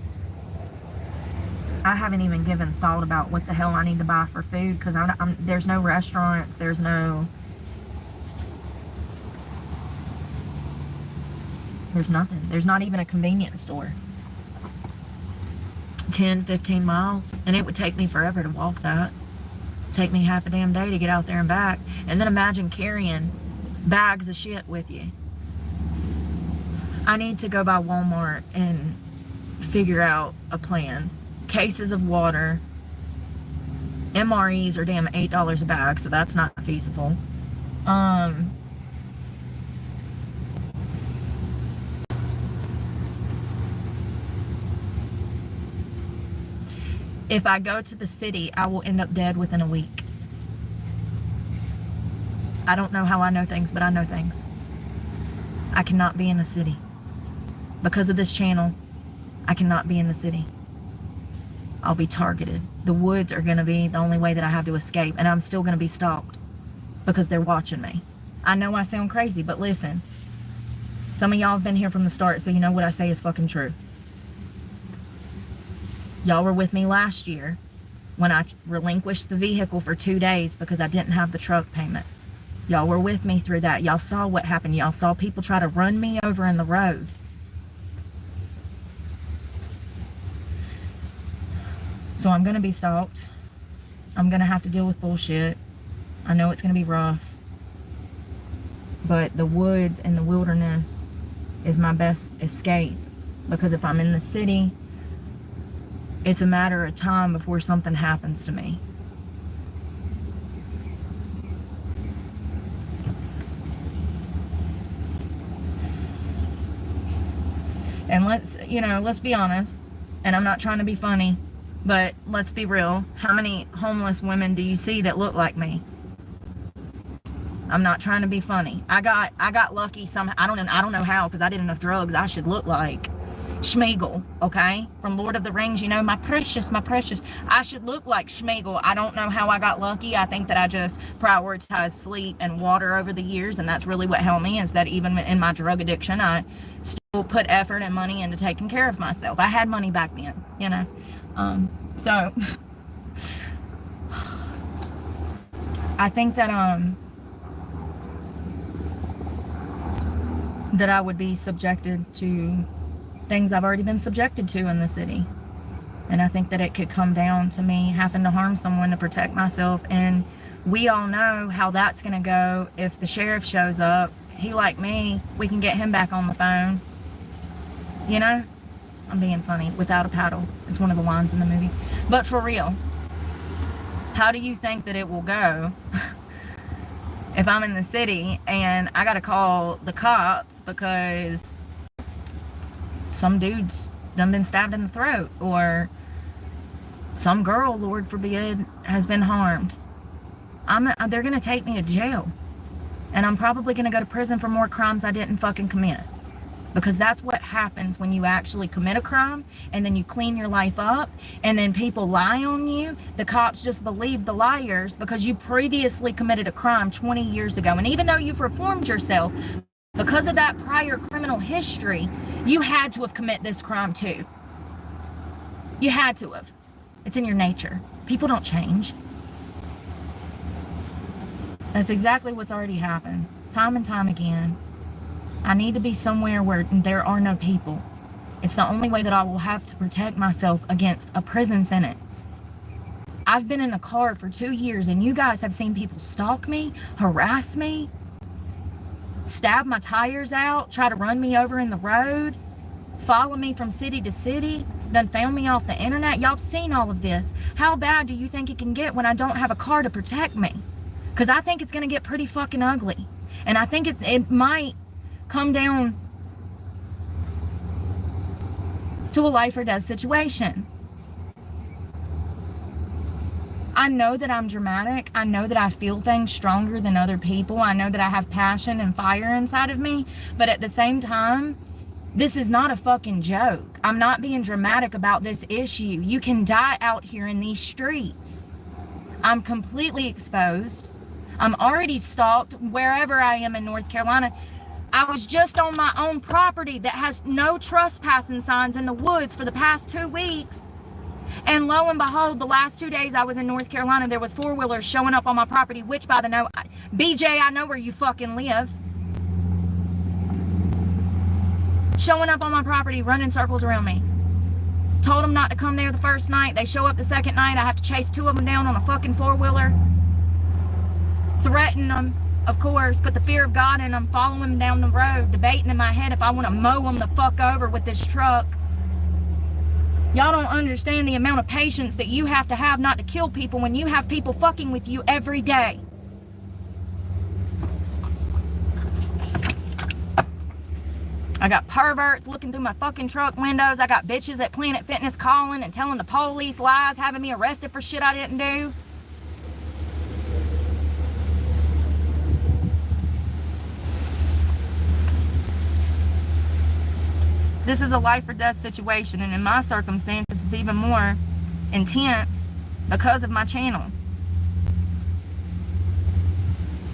I haven't even given thought about what the hell I need to buy for food because there's no restaurants. There's nothing. There's not even a convenience store. 10, 15 miles. And it would take me forever to walk that. Take me half a damn day to get out there and back. And then imagine carrying bags of shit with you. I need to go by Walmart and figure out a plan. Cases of water. MREs are damn $8 a bag, so that's not feasible. If I go to the city, I will end up dead within a week. I don't know how I know things, but I know things. I cannot be in the city. Because of this channel, I cannot be in the city. I'll be targeted. The woods are going to be the only way that I have to escape, and I'm still going to be stalked because they're watching me. I know I sound crazy, but listen. Some of y'all have been here from the start, so you know what I say is fucking true. Y'all were with me last year when I relinquished the vehicle for 2 days because I didn't have the truck payment. Y'all were with me through that. Y'all saw what happened. Y'all saw people try to run me over in the road. So I'm going to be stalked. I'm going to have to deal with bullshit. I know it's going to be rough. But the woods and the wilderness is my best escape. Because if I'm in the city, it's a matter of time before something happens to me. And let's be honest. And I'm not trying to be funny. But let's be real. How many homeless women do you see that look like me? I'm not trying to be funny. I got lucky somehow. I don't know how, because I did enough drugs. I should look like Schmeagol, okay? From Lord of the Rings, you know, my precious. I should look like Schmeagol. I don't know how I got lucky. I think that I just prioritized sleep and water over the years, and that's really what helped me, is that even in my drug addiction, I still put effort and money into taking care of myself. I had money back then, you know. So I think that that I would be subjected to things I've already been subjected to in the city. And I think that it could come down to me having to harm someone to protect myself. And we all know how that's going to go if the sheriff shows up. He like me, we can get him back on the phone. You know? I'm being funny. Without a paddle. It's one of the lines in the movie. But for real, how do you think that it will go if I'm in the city and I gotta call the cops because some dude's done been stabbed in the throat, or some girl, Lord forbid, has been harmed? They're gonna take me to jail, and I'm probably gonna go to prison for more crimes I didn't fucking commit. Because that's what happens when you actually commit a crime and then you clean your life up and then people lie on you. The cops just believe the liars because you previously committed a crime 20 years ago. And even though you've reformed yourself, because of that prior criminal history, you had to have committed this crime too. You had to have. It's in your nature. People don't change. That's exactly what's already happened. Time and time again. I need to be somewhere where there are no people. It's the only way that I will have to protect myself against a prison sentence. I've been in a car for 2 years and you guys have seen people stalk me, harass me, stab my tires out, try to run me over in the road, follow me from city to city, done found me off the internet. Y'all have seen all of this. How bad do you think it can get when I don't have a car to protect me? Because I think it's going to get pretty fucking ugly. And I think it might come down to a life or death situation. I know that I'm dramatic. I know that I feel things stronger than other people. I know that I have passion and fire inside of me. But at the same time, this is not a fucking joke. I'm not being dramatic about this issue. You can die out here in these streets. I'm completely exposed. I'm already stalked wherever I am in North Carolina. I was just on my own property that has no trespassing signs in the woods for the past 2 weeks. And lo and behold, the last 2 days I was in North Carolina, there was 4-wheelers showing up on my property, which by the way, BJ, I know where you fucking live. Showing up on my property, running circles around me. Told them not to come there the first night. They show up the second night. I have to chase 2 of them down on a fucking 4-wheeler. Threaten them. Of course, put the fear of God in them, following them down the road, debating in my head if I want to mow them the fuck over with this truck. Y'all don't understand the amount of patience that you have to have not to kill people when you have people fucking with you every day. I got perverts looking through my fucking truck windows. I got bitches at Planet Fitness calling and telling the police lies, having me arrested for shit I didn't do. This is a life or death situation, and in my circumstances, it's even more intense because of my channel.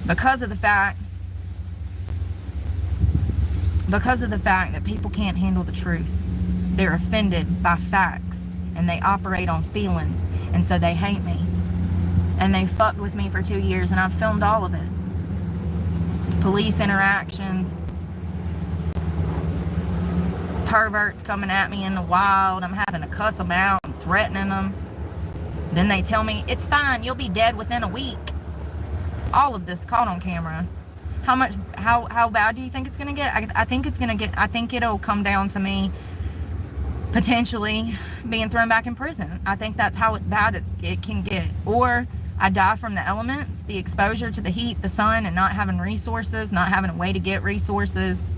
Because of the fact that people can't handle the truth. They're offended by facts, and they operate on feelings, and so they hate me. And they fucked with me for 2 years, and I've filmed all of it. Police interactions, perverts coming at me in the wild, I'm having to cuss them out and threatening them. Then they tell me, it's fine, you'll be dead within a week. All of this caught on camera. How bad do you think it's gonna get? I think it'll come down to me potentially being thrown back in prison. I think that's how bad it can get. Or I die from the elements, the exposure to the heat, the sun, and not having resources, not having a way to get resources.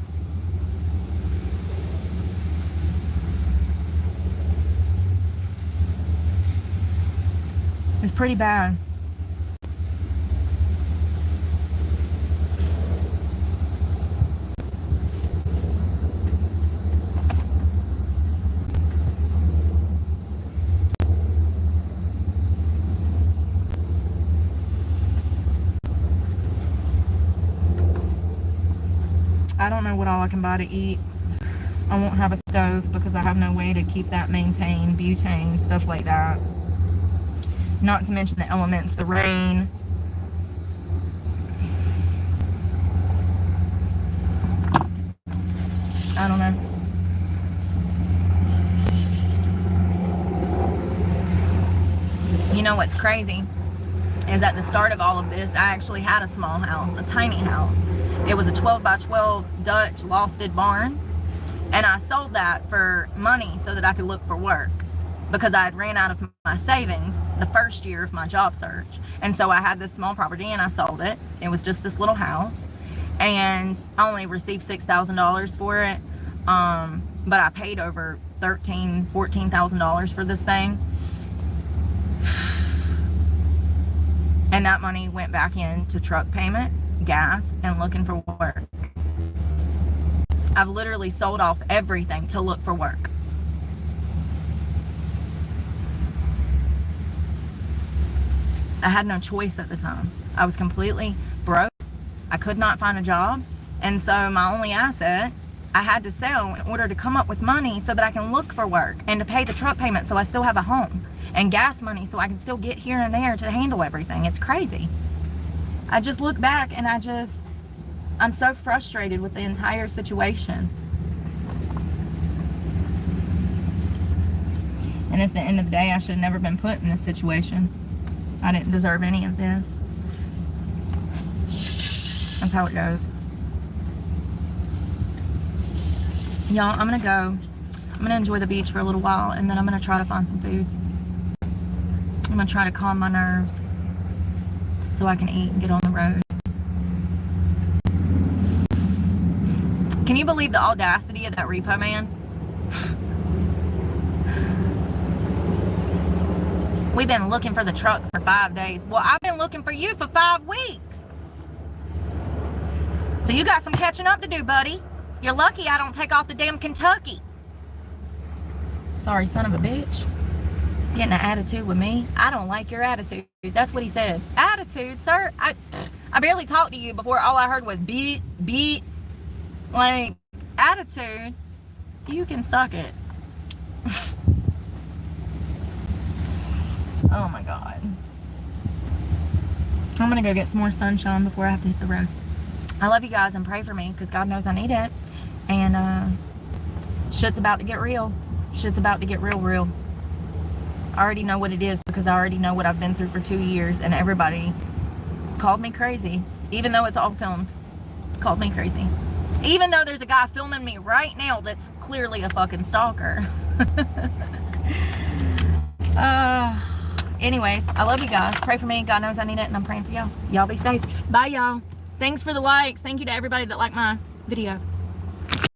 It's pretty bad. I don't know what all I can buy to eat. I won't have a stove because I have no way to keep that maintained, butane, stuff like that. Not to mention the elements, the rain. I don't know. You know what's crazy is at the start of all of this, I actually had a small house, a tiny house. It was a 12 by 12 Dutch lofted barn, and I sold that for money so that I could look for work because I had ran out of my savings the first year of my job search. And so I had this small property and I sold it. It was just this little house, and I only received $6,000 for it, but I paid over $14,000 for this thing. And that money went back into truck payment, gas, and looking for work. I've literally sold off everything to look for work. I had no choice at the time. I was completely broke. I could not find a job. And so my only asset, I had to sell in order to come up with money so that I can look for work and to pay the truck payment so I still have a home, and gas money so I can still get here and there to handle everything. It's crazy. I just look back and I'm so frustrated with the entire situation. And at the end of the day, I should have never been put in this situation. I didn't deserve any of this. That's how it goes. Y'all, I'm gonna go. I'm gonna enjoy the beach for a little while, and then I'm gonna try to find some food. I'm gonna try to calm my nerves so I can eat and get on the road. Can you believe the audacity of that repo man? We've been looking for the truck for 5 days. Well, I've been looking for you for 5 weeks. So you got some catching up to do, buddy. You're lucky I don't take off to damn Kentucky. Sorry, son of a bitch. Getting an attitude with me. I don't like your attitude. That's what he said. Attitude, sir? I barely talked to you before. All I heard was beat. Like, attitude. You can suck it. Oh my God. I'm gonna go get some more sunshine before I have to hit the road. I love you guys, and pray for me because God knows I need it. And shit's about to get real. Shit's about to get real. I already know what it is because I already know what I've been through for 2 years, and everybody called me crazy. Even though it's all filmed, called me crazy. Even though there's a guy filming me right now that's clearly a fucking stalker. Anyways, I love you guys. Pray for me. God knows I need it, and I'm praying for y'all. Y'all be safe. Bye, y'all. Thanks for the likes. Thank you to everybody that liked my video.